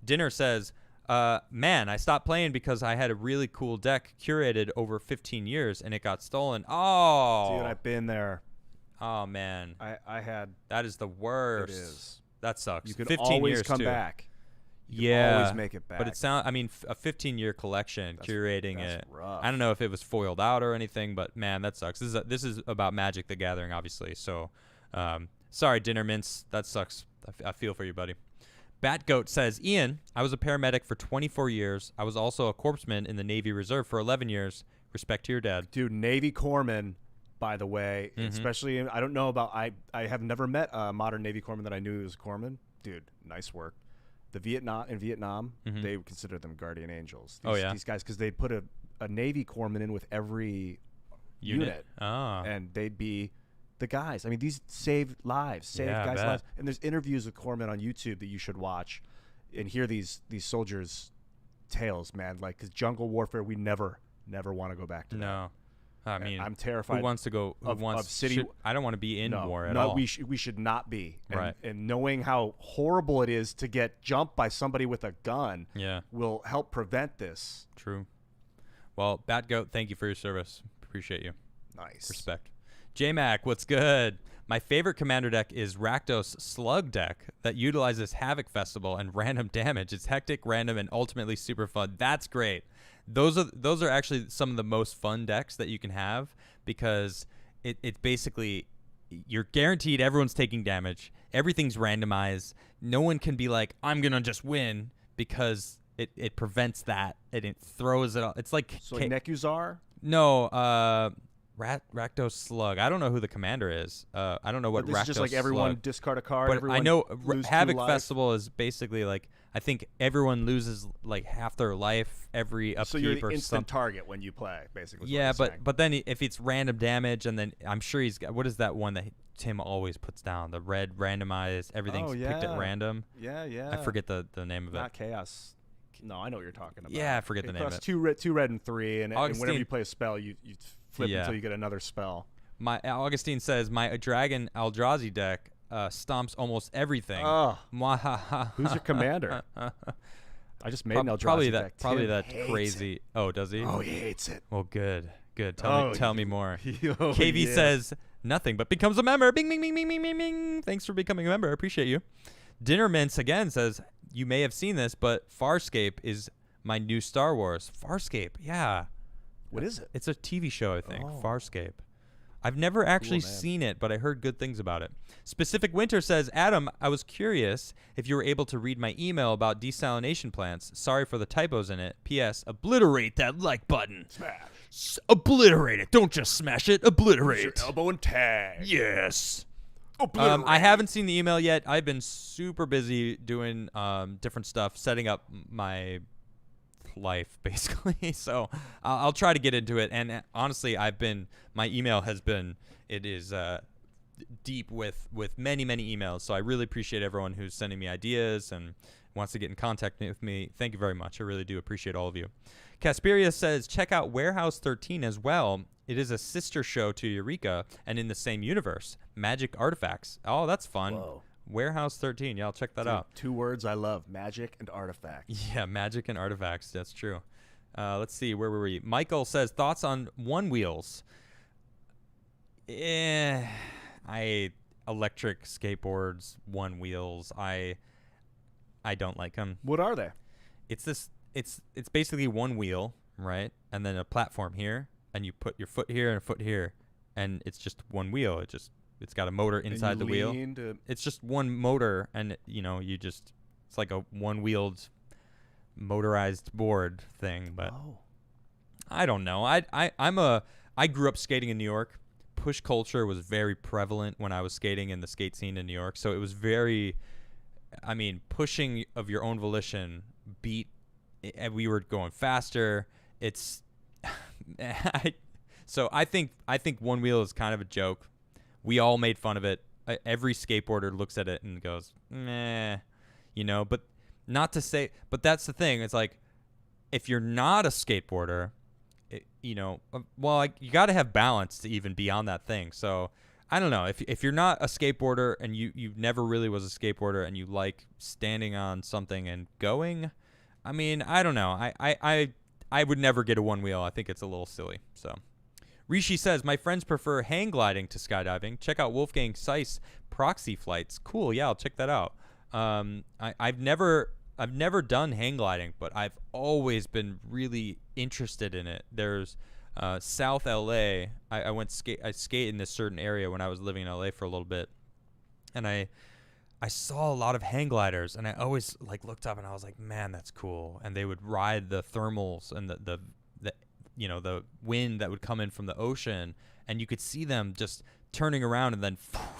Dinner says, man, I stopped playing because I had a really cool deck curated over 15 years and it got stolen. Oh. Dude, I've been there. Oh, man. I had. That is the worst. It is. That sucks. You could 15 always years come too. back. You Yeah. always make it back. But a 15-year collection, curating it. Rough. I don't know if it was foiled out or anything, but man, that sucks. This is about Magic the Gathering, obviously. So, sorry, Dinner Mints. That sucks. I feel for you, buddy. Batgoat says, Ian, I was a paramedic for 24 years. I was also a corpsman in the Navy Reserve for 11 years. Respect to your dad. Dude, Navy corpsman, by the way, especially, I don't know about, I have never met a modern Navy corpsman that I knew was a corpsman. Dude, nice work. In Vietnam, they would consider them guardian angels. These guys, because they'd put a Navy corpsman in with every unit. And they'd be the guys. I mean, these saved lives, guys' lives. And there's interviews with corpsmen on YouTube that you should watch and hear these soldiers' tales, man. Like, because jungle warfare, we never want to go back to that. No. I mean, I'm terrified. Who wants to go? I don't want to be in war at all. No, we should not be. Right. And knowing how horrible it is to get jumped by somebody with a gun will help prevent this. True. Well, Batgoat, thank you for your service. Appreciate you. Nice. Respect. J-Mac, what's good? My favorite commander deck is Rakdos Slug deck that utilizes Havoc Festival and random damage. It's hectic, random, and ultimately super fun. That's great. Those are actually some of the most fun decks that you can have because it's basically you're guaranteed everyone's taking damage. Everything's randomized. No one can be like, I'm going to just win because it prevents that and it throws it all. It's like like Nekuzar? No, Rakdos Slug. I don't know who the commander is. I don't know what Rakdos Slug. It's just like everyone discard a card. But I know Havoc Festival is basically like I think everyone loses like half their life every upkeep. So you're the or instant target when you play, basically. Yeah, but then if it's random damage and then I'm sure he's got what is that one that Tim always puts down? The red randomized everything's picked at random. Yeah. I forget the name of it. Not Chaos. No, I know what you're talking about. Yeah, I forget the name of it. Two red and 3, and whenever you play a spell, you flip until you get another spell. My Augustine says my Dragon Eldrazi deck stomps almost everything. Oh. Who's your commander? I just made an Eldrazi deck. Probably that crazy. Oh, does he? Oh, he hates it. Well, good. Good. Tell me more. Oh, KV says nothing, but becomes a member. Bing, bing, bing, bing, bing, bing, bing. Thanks for becoming a member. I appreciate you. Dinner Mints again says, you may have seen this, but Farscape is my new Star Wars. Farscape, yeah. What is it? It's a TV show, I think. Oh. Farscape. I've never actually seen it, but I heard good things about it. Specific Winter says, Adam, I was curious if you were able to read my email about desalination plants. Sorry for the typos in it. P.S. Obliterate that like button. Smash. Obliterate it. Don't just smash it. Obliterate. Use your elbow and tag. Yes. Obliterate. I haven't seen the email yet. I've been super busy doing different stuff, setting up my life basically. So I'll try to get into it. And honestly, my email is deep with many emails. So I really appreciate everyone who's sending me ideas and wants to get in contact with me. Thank you very much. I really do appreciate all of you. Casperia says, check out Warehouse 13 as well. It is a sister show to Eureka and in the same universe. Magic Artifacts. Oh, that's fun. Whoa. Warehouse 13. Yeah, I'll check that out. 2 words I love: magic and artifacts. Yeah, magic and artifacts. That's true. Let's see. Where were we? Michael says, thoughts on one wheels. Electric skateboards, one wheels. I don't like them. What are they? It's basically one wheel, right? And then a platform here, and you put your foot here and a foot here, and it's just one wheel. It's got a motor inside the wheel. It's just one motor, and it's like a one-wheeled motorized board thing. But I don't know. I grew up skating in New York. Push culture was very prevalent when I was skating in the skate scene in New York. So it was pushing of your own volition and we were going faster. So I think one wheel is kind of a joke. We all made fun of it. Every skateboarder looks at it and goes, meh, but not to say, but that's the thing. It's like, if you're not a skateboarder, you got to have balance to even be on that thing. So I don't know. If you're not a skateboarder and you never really was a skateboarder and you like standing on something and going, I don't know. I would never get a one wheel. I think it's a little silly. So Rishi says, my friends prefer hang gliding to skydiving. Check out Wolfgang Seiss proxy flights. Cool. Yeah, I'll check that out. I've never done hang gliding, but I've always been really interested in it. There's South LA. I skate in this certain area when I was living in LA for a little bit, and I saw a lot of hang gliders, and I always looked up and I was like, man, that's cool. And they would ride the thermals and the wind that would come in from the ocean, and you could see them just turning around, and then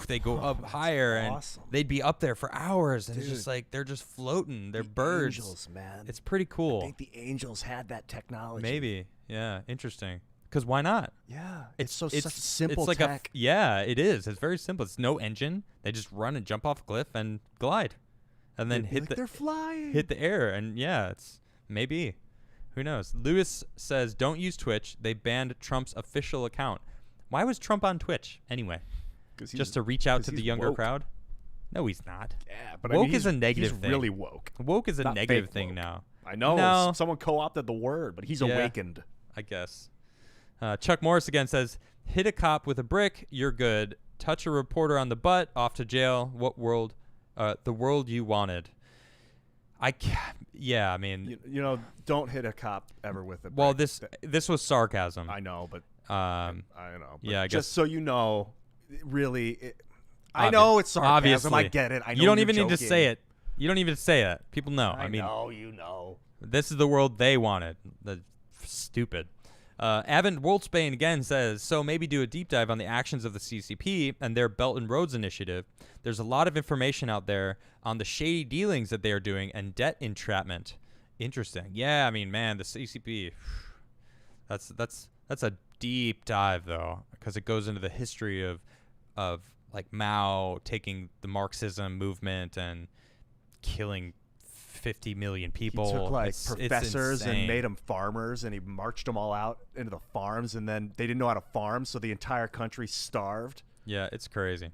they go up higher, awesome. And they'd be up there for hours, and it's just like they're just floating. They're birds. Angels, man. It's pretty cool. I think the angels had that technology. Maybe, yeah, interesting. Because why not? Yeah, it's such simple it's like tech. Yeah, it is. It's very simple. It's no engine. They just run and jump off a cliff and glide, and then they're flying. Hit the air, and yeah, it's maybe. Who knows? Lewis says, don't use Twitch. They banned Trump's official account. Why was Trump on Twitch anyway? Just to reach out to the younger crowd? No, he's not. Yeah, but woke is a negative thing. He's really woke. Woke is a negative thing now. I know. No. Someone co-opted the word, but he's awakened. I guess. Chuck Morris again says, hit a cop with a brick, you're good. Touch a reporter on the butt, off to jail. What world? The world you wanted. Don't hit a cop ever with a brick. Well, this was sarcasm. I know, but I know. But yeah, I just guess. so you know, really, I know it's sarcasm. Obviously. I get it. I know you don't you're even joking. need to say it. You don't even say it. People know. I know, you know. This is the world they wanted. Stupid. Avent Wolfsbane again says, so maybe do a deep dive on the actions of the CCP and their Belt and Roads initiative. There's a lot of information out there on the shady dealings that they are doing and debt entrapment. Interesting. Yeah, man, the CCP. That's a deep dive though, because it goes into the history of like Mao taking the Marxism movement and killing 50 million people. He took professors it's and made them farmers, and he marched them all out into the farms, and then they didn't know how to farm, so the entire country starved. Yeah, it's crazy.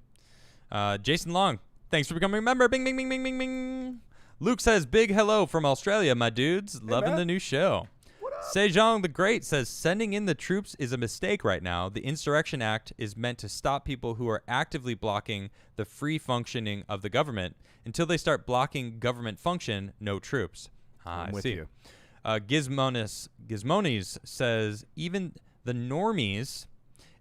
Jason Long, thanks for becoming a member. Bing, bing, bing, bing, bing, bing. Luke says, big hello from Australia, my dudes. Loving the new show. What Sejong the Great says, sending in the troops is a mistake right now. The Insurrection Act is meant to stop people who are actively blocking the free functioning of the government. Until they start blocking government function, no troops. I'm with you. Gizmonis says, even the normies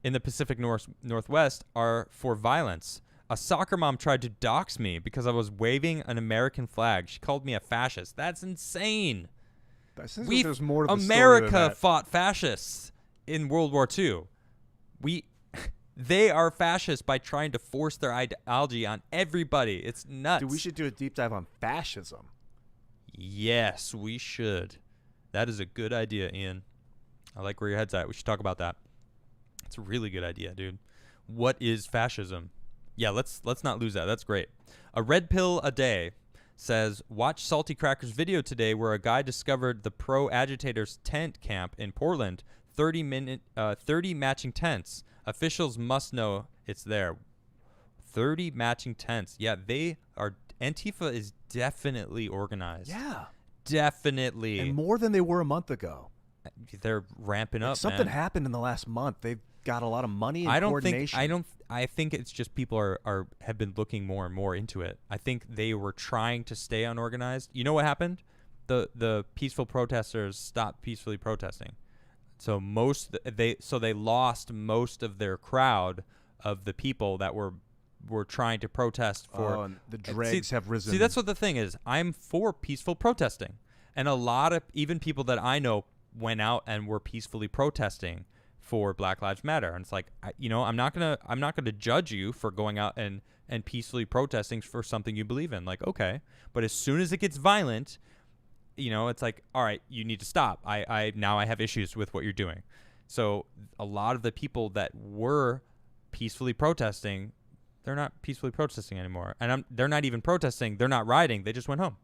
in the Pacific Northwest are for violence. A soccer mom tried to dox me because I was waving an American flag. She called me a fascist. That's insane. There's more to the America story than that. fought fascists in World War II. They are fascists by trying to force their ideology on everybody. It's nuts. Dude, we should do a deep dive on fascism. Yes, we should. That is a good idea, Ian. I like where your head's at. We should talk about that. It's a really good idea, dude. What is fascism? Yeah, let's not lose that. That's great. A red pill a day says, watch Salty Cracker's video today where a guy discovered the pro-agitators tent camp in Portland. 30 matching tents. Officials must know it's there. 30 matching tents. Yeah, they are. Antifa is definitely organized. Yeah. Definitely. And more than they were a month ago. They're ramping up, something man. happened in the last month. They've got a lot of money and coordination. I think it's just people have been looking more and more into it. I think they were trying to stay unorganized. You know what happened? The peaceful protesters stopped peacefully protesting. So they lost most of their crowd of the people that were trying to protest for. And the dregs have risen. See, that's what the thing is. I'm for peaceful protesting, and a lot of even people that I know went out and were peacefully protesting for Black Lives Matter. And it's like, I'm not gonna judge you for going out and peacefully protesting for something you believe in. Like, okay, but as soon as it gets violent, it's like, all right, you need to stop. I now have issues with what you're doing. So a lot of the people that were peacefully protesting, they're not peacefully protesting anymore, and they're not even protesting. They're not rioting. They just went home.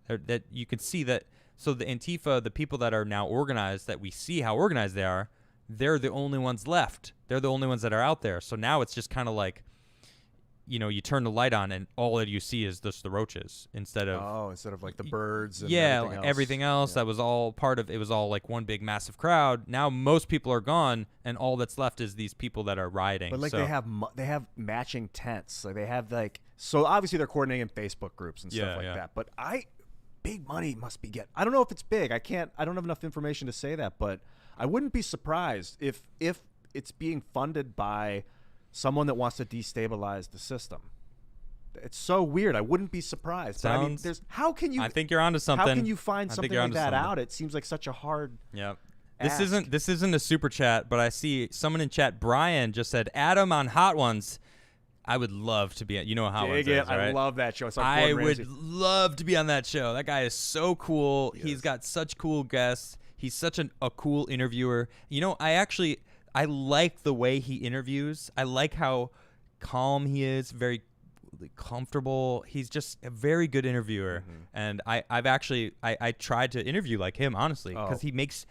That you could see that. So the Antifa, the people that are now organized, that we see how organized they are, they're the only ones left. They're the only ones that are out there. So now it's just kind of like, you turn the light on and all that you see is just the roaches instead of like the birds and everything else. Yeah. That was all part of it. Was all like one big massive crowd. Now most people are gone and all that's left is these people that are rioting. But they have matching tents. Like they have so obviously they're coordinating in Facebook groups and stuff like that. But big money must be I don't know if it's big. I don't have enough information to say that, but I wouldn't be surprised if it's being funded by someone that wants to destabilize the system. It's so weird. I wouldn't be surprised. But how can you? I think you're onto something. How can you find something like that out? It seems like such a hard. Yep. Ask. This isn't a super chat, but I see someone in chat. Brian just said, "Adam on Hot Ones." I would love to be. Hot Ones is, right? I love that show. It's like I would love to be on that show. That guy is so cool. He's got such cool guests. He's such a cool interviewer. I like the way he interviews. I like how calm he is, very comfortable. He's just a very good interviewer. Mm-hmm. And I tried to interview like him, honestly, because he makes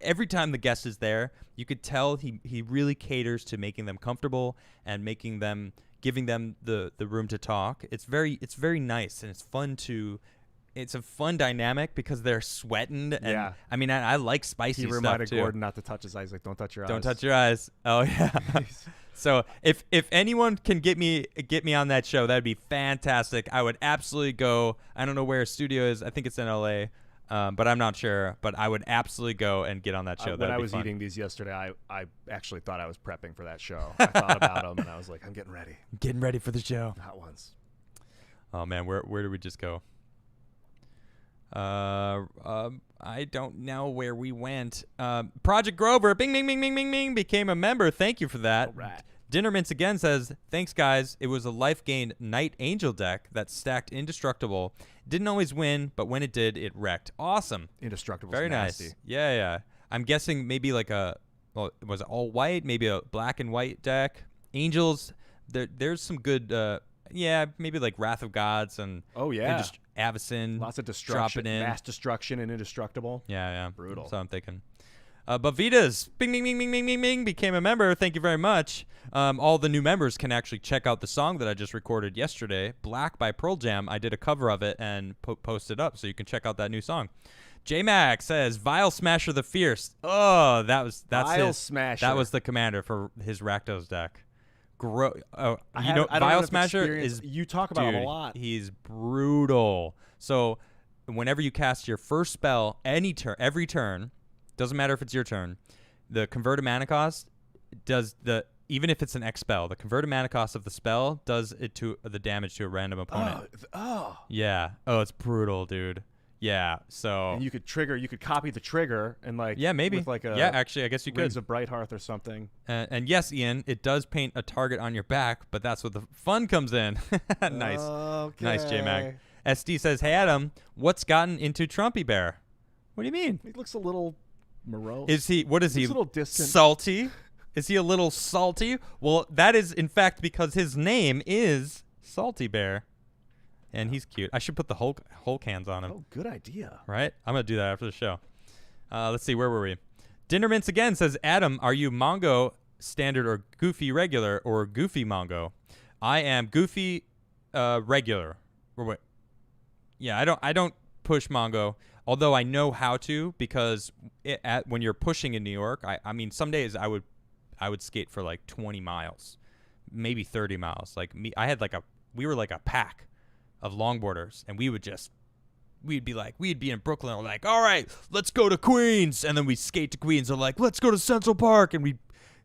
every time the guest is there, you could tell he really caters to making them comfortable and giving them the room to talk. It's very nice, and it's fun it's a fun dynamic because they're sweating. And I like spicy stuff too. He reminded Gordon not to touch his eyes. Like, don't touch your eyes. Don't touch your eyes. Oh yeah. So if anyone can get me on that show, that'd be fantastic. I would absolutely go. I don't know where his studio is. I think it's in LA. But I'm not sure. But I would absolutely go and get on that show. When I was eating these yesterday, I actually thought I was prepping for that show. I thought about them, and I was like, I'm getting ready. Getting ready for the show. Hot Ones. Oh man, where did we just go? I don't know where we went. Project Grover, bing, bing, bing, bing, bing, bing, became a member. Thank you for that. All right. Dinnermints again says, thanks, guys. It was a Life Gain Night Angel deck that stacked Indestructible. Didn't always win, but when it did, it wrecked. Awesome. Indestructible. Very nasty. Nice. Yeah. I'm guessing maybe like was it all white? Maybe a black and white deck. Angels, there's some good, maybe like Wrath of Gods and Avacyn. Lots of destruction, dropping in. Mass destruction and Indestructible. Yeah. Brutal. So I'm thinking. Bavitas, bing, bing, bing, bing, bing, bing, bing, became a member. Thank you very much. All the new members can actually check out the song that I just recorded yesterday, Black by Pearl Jam. I did a cover of it and posted up, so you can check out that new song. J-Mac says, Vile Smasher the Fierce. Oh, that's Vile Smasher. That was the commander for his Rakdos deck. I don't Vile have Smasher experience. is... You talk about dude, him a lot. He's brutal. So whenever you cast your first spell, every turn, doesn't matter if it's your turn, the converted mana cost does even if it's an X spell, the converted mana cost of the spell does it to the damage to a random opponent. Yeah. Oh, it's brutal, dude. Yeah. So. And you could copy the trigger and maybe. With like actually, I guess you could. Rings of Brighthearth or something. And yes, Ian, it does paint a target on your back, but that's where the fun comes in. Nice. Okay. Nice, J-Mac. SD says, hey, Adam, what's gotten into Trumpy Bear? What do you mean? He looks a little morose. What is he? A little distant. Salty? Is he a little salty? Well, that is, in fact, because his name is Salty Bear. And he's cute. I should put the Hulk hands on him. Oh, good idea. Right? I'm going to do that after the show. Let's see. Where were we? Dinner Mints again says, Adam, are you Mongo standard or Goofy regular or Goofy Mongo? I am Goofy regular. Or wait. Yeah, I don't push Mongo. Although I know how to, because when you're pushing in New York, I mean, some days I would skate for like 20 miles, maybe 30 miles. Like we were like a pack of longboarders, and we'd be in Brooklyn, and we're like, all right, let's go to Queens, and then we skate to Queens, and like, let's go to Central Park, and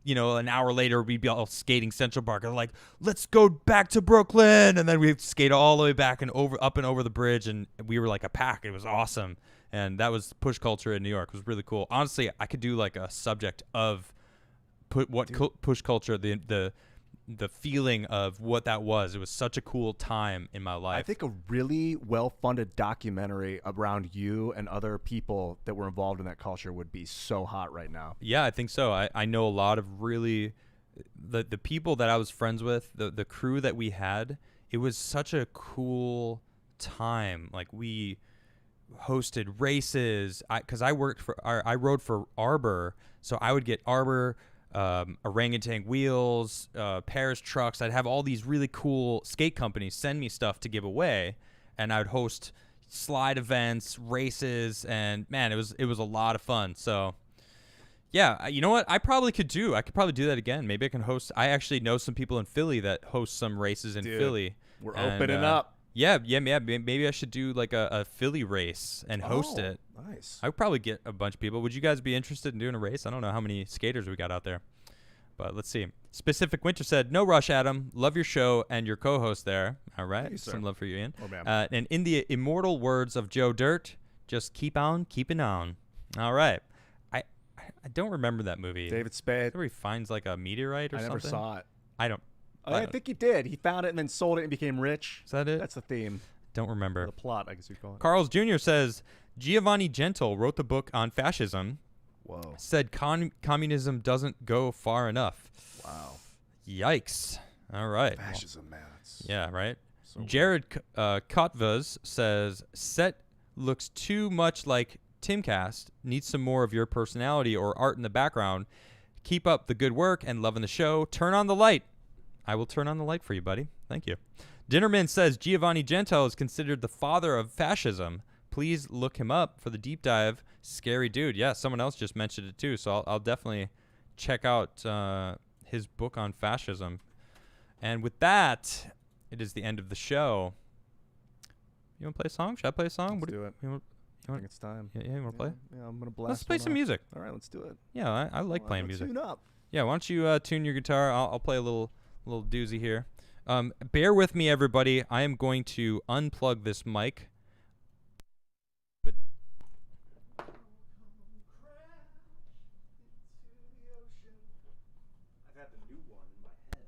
an hour later we'd be all skating Central Park, and like, let's go back to Brooklyn, and then we'd skate all the way back and up and over the bridge, and we were like a pack. It was awesome, and that was push culture in New York. It was really cool. Honestly, I could do like a subject of push culture, the feeling of what that was. It was such a cool time in my life. I think a really well-funded documentary around you and other people that were involved in that culture would be so hot right now. Yeah, I think so. I know a lot of really the people that I was friends with, the crew that we had. It was such a cool time. Like, we hosted races. Because I rode for Arbor, so I would get Arbor, orangutan wheels, Paris trucks. I'd have all these really cool skate companies send me stuff to give away, and I would host slide events, races, and man, it was a lot of fun. So yeah, you know what? I could probably do that again. Maybe I can host. I actually know some people in Philly that host some races in Philly. We're opening up. Yeah. Maybe I should do like a Philly race and host it. Nice. I would probably get a bunch of people. Would you guys be interested in doing a race? I don't know how many skaters we got out there, but let's see. Specific Winter said, "No rush, Adam. Love your show and your co-host there." All right, you, some love for you, Ian. Or ma'am. And in the immortal words of Joe Dirt, just keep on keeping on. All right. I don't remember that movie. David Spade. Where he finds like a meteorite or something. I never saw it. I don't. I think he did. He found it and then sold it and became rich. Is that it? That's the theme. Don't remember. The plot, I guess you'd call it. Carl's Jr. says, Giovanni Gentle wrote the book on fascism. Whoa. Said communism doesn't go far enough. Wow. Yikes. All right. Fascism, man. Yeah, right? So Jared Kotvas says, set looks too much like Timcast. Needs some more of your personality or art in the background. Keep up the good work and loving the show. Turn on the light. I will turn on the light for you, buddy. Thank you. Dinnerman says Giovanni Gentile is considered the father of fascism. Please look him up for the deep dive. Scary dude. Yeah, someone else just mentioned it too, so I'll definitely check out his book on fascism. And with that, it is the end of the show. You want to play a song? Should I play a song? Let's do it. I think it's time. Yeah, you want to play? Yeah, I'm going to blast. Let's play some music. All right, let's do it. Yeah, I like playing music. Tune up. Yeah, why don't you tune your guitar? I'll play a little doozy here. Bear with me, everybody. I am going to unplug this mic. But I've had the new one in my head.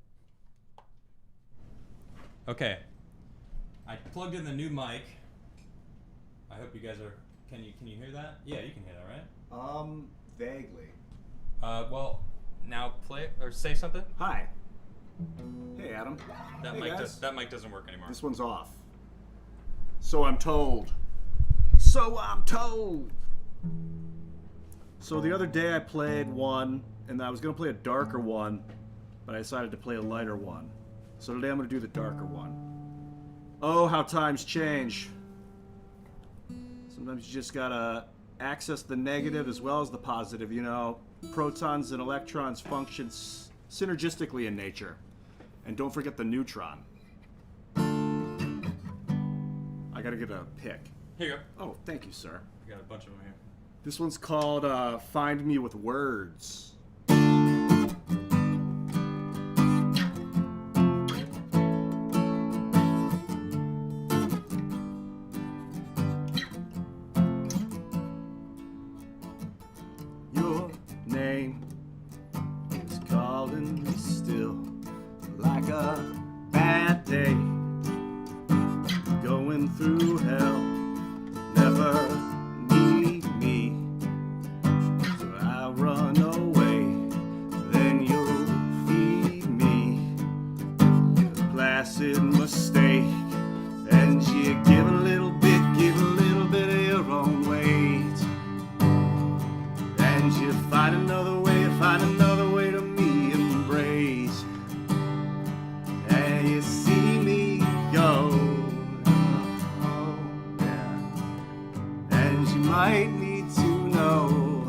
okay, I plugged in the new mic. I hope you guys are. Can you hear that? Yeah, you can hear that, right? Vaguely. Well, now play or say something. Hi. Hey, Adam. That mic doesn't work anymore. This one's off. So I'm told. So the other day I played one, and I was going to play a darker one, but I decided to play a lighter one. So today I'm going to do the darker one. Oh, how times change. Sometimes you just gotta access the negative as well as the positive. You know, protons and electrons function synergistically in nature. And don't forget the neutron. I gotta get a pick. Here you go. Oh, thank you, sir. I got a bunch of them here. This one's called Find Me With Words. Your name is calling me still, like a bad day, going through hell, never need me, so I run away, then you'll feed me, a placid mistake, and you give a little bit of your own weight, and you find another way to me embrace, and you see me go, oh, yeah. And you might need to know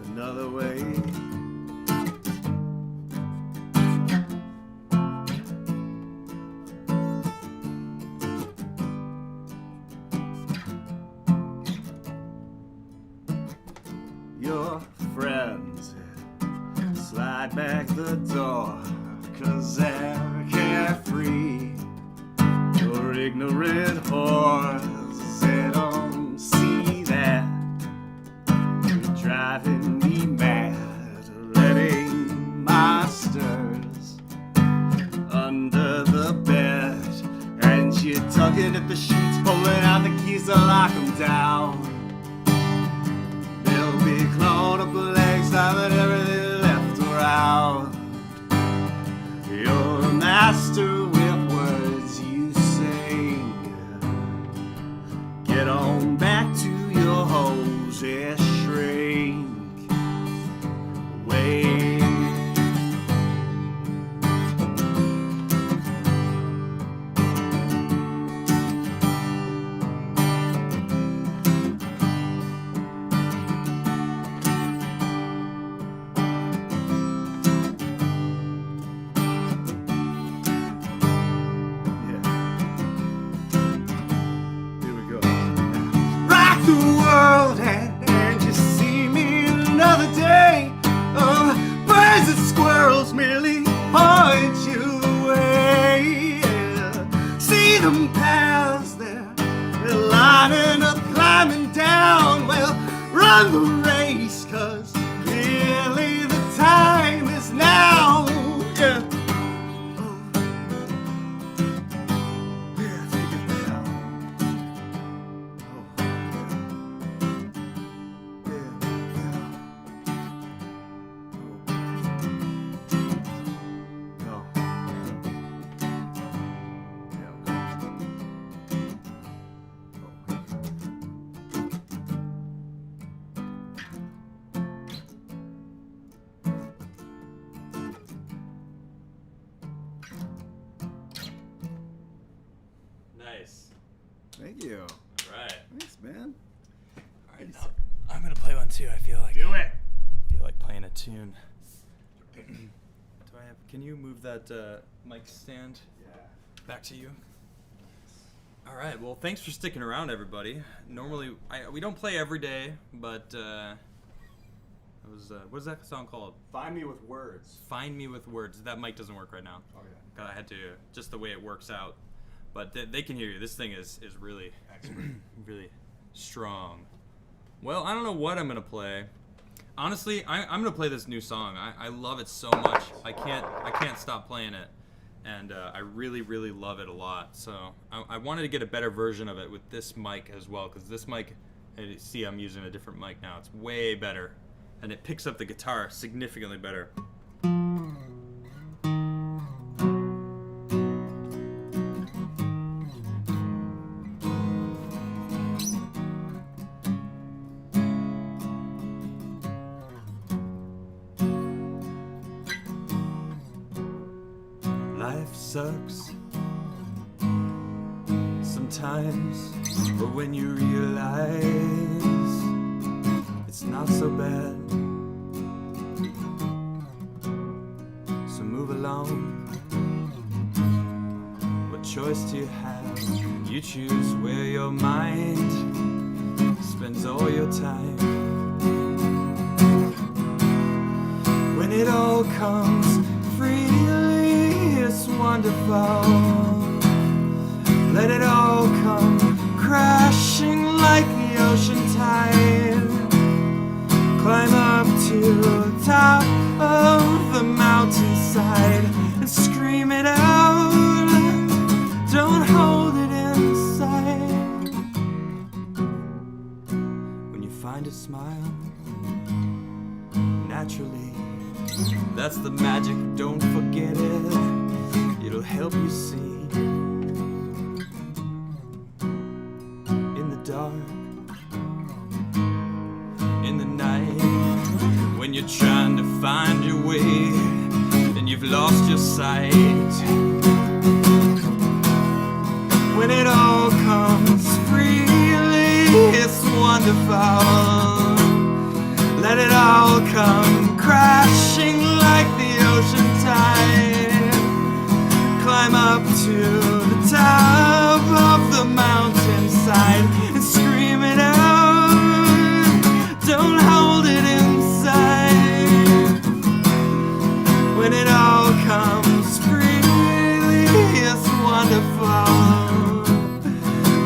another way. Your friends slide back the door, 'cause they're carefree. Your ignorant whores, they don't see that you're driving me mad, letting monsters under the bed, and you're tugging at the sheets, pulling out the keys to lock them down. They'll be clawing up the legs, having everything left around. You're a master with words you sing. Get on back to your holes and shrink away. The world and you see me another day. Birds and squirrels merely point you away. See them paths there, they're lining up, climbing down. Well, run the race, 'cause clearly the time is now. Yeah. Yeah, take it down. Nice. Thank you. All right. Thanks, man. All right. Now, I'm gonna play one too. I feel like. Do it. I feel like playing a tune. Do I have? Can you move that mic stand? Yeah. Back to you. All right. Well, thanks for sticking around, everybody. Normally, we don't play every day, but it was what is that song called? Find Me With Words. Find Me With Words. That mic doesn't work right now. Oh yeah. I had to just the way it works out, but they can hear you. This thing is really really strong. Well, I don't know what I'm gonna play. Honestly, I'm gonna play this new song. I love it so much. I can't stop playing it, and I really love it a lot. So I wanted to get a better version of it with this mic as well, because this mic, see, I'm using a different mic now. It's way better, and it picks up the guitar significantly better. Life sucks. sometimes, but when you realize it's not so bad, so move along. What choice do you have? You choose where your mind spends all your time. When it all comes freely, it's wonderful. Let it all come crashing like the ocean tide. Climb up to the top of the mountainside and scream it out. Don't hold it inside. When you find a smile naturally, that's the magic, don't forget it. It'll help you see. In the dark, in the night, when you're trying to find your way and you've lost your sight. When it all comes freely, it's wonderful. Let it all come crashing like the ocean tide. Climb up to the top of the mountainside and scream it out. Don't hold it inside. When it all comes freely, it's wonderful.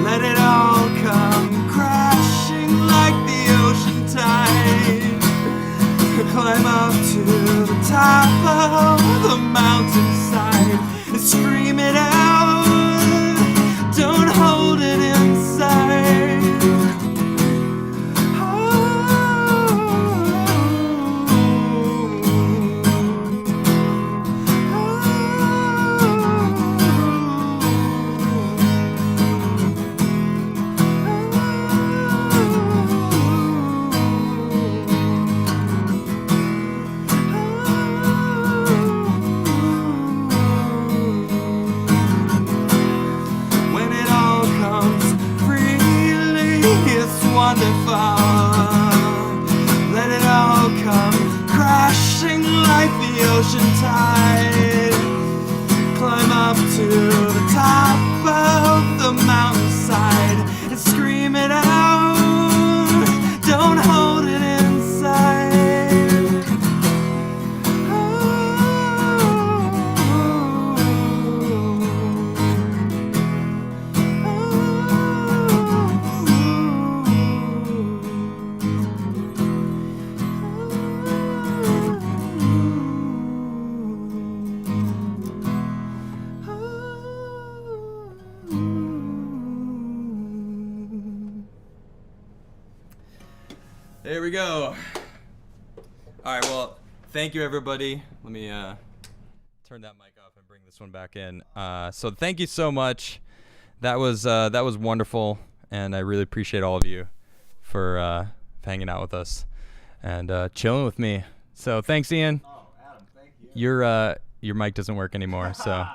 Let it all come crashing like the ocean tide. Climb up to the top of the mountainside and scream it out. Don't hold it inside. Wonderful. Let it all come crashing like the ocean tide. Climb up to the top of the mountainside and scream it out. Don't hold it inside. There we go. All right, well, thank you, everybody. Let me Turn that mic off and bring this one back in. So thank you so much. That was wonderful, and I really appreciate all of you for hanging out with us and chilling with me. So thanks, Ian. Oh, Adam, thank you. Your mic doesn't work anymore, so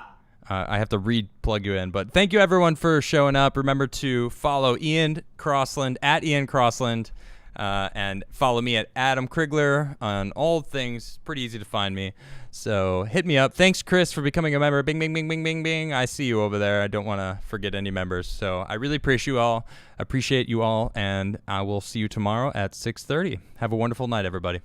I have to re-plug you in. But thank you, everyone, for showing up. Remember to follow Ian Crossland at Ian Crossland. And follow me at Adam Crigler on all things. Pretty easy to find me. So hit me up. Thanks, Chris, for becoming a member. Bing, bing, bing, bing, bing, bing. I see you over there. I don't want to forget any members. So I really appreciate you all, and I will see you tomorrow at 6:30. Have a wonderful night, everybody.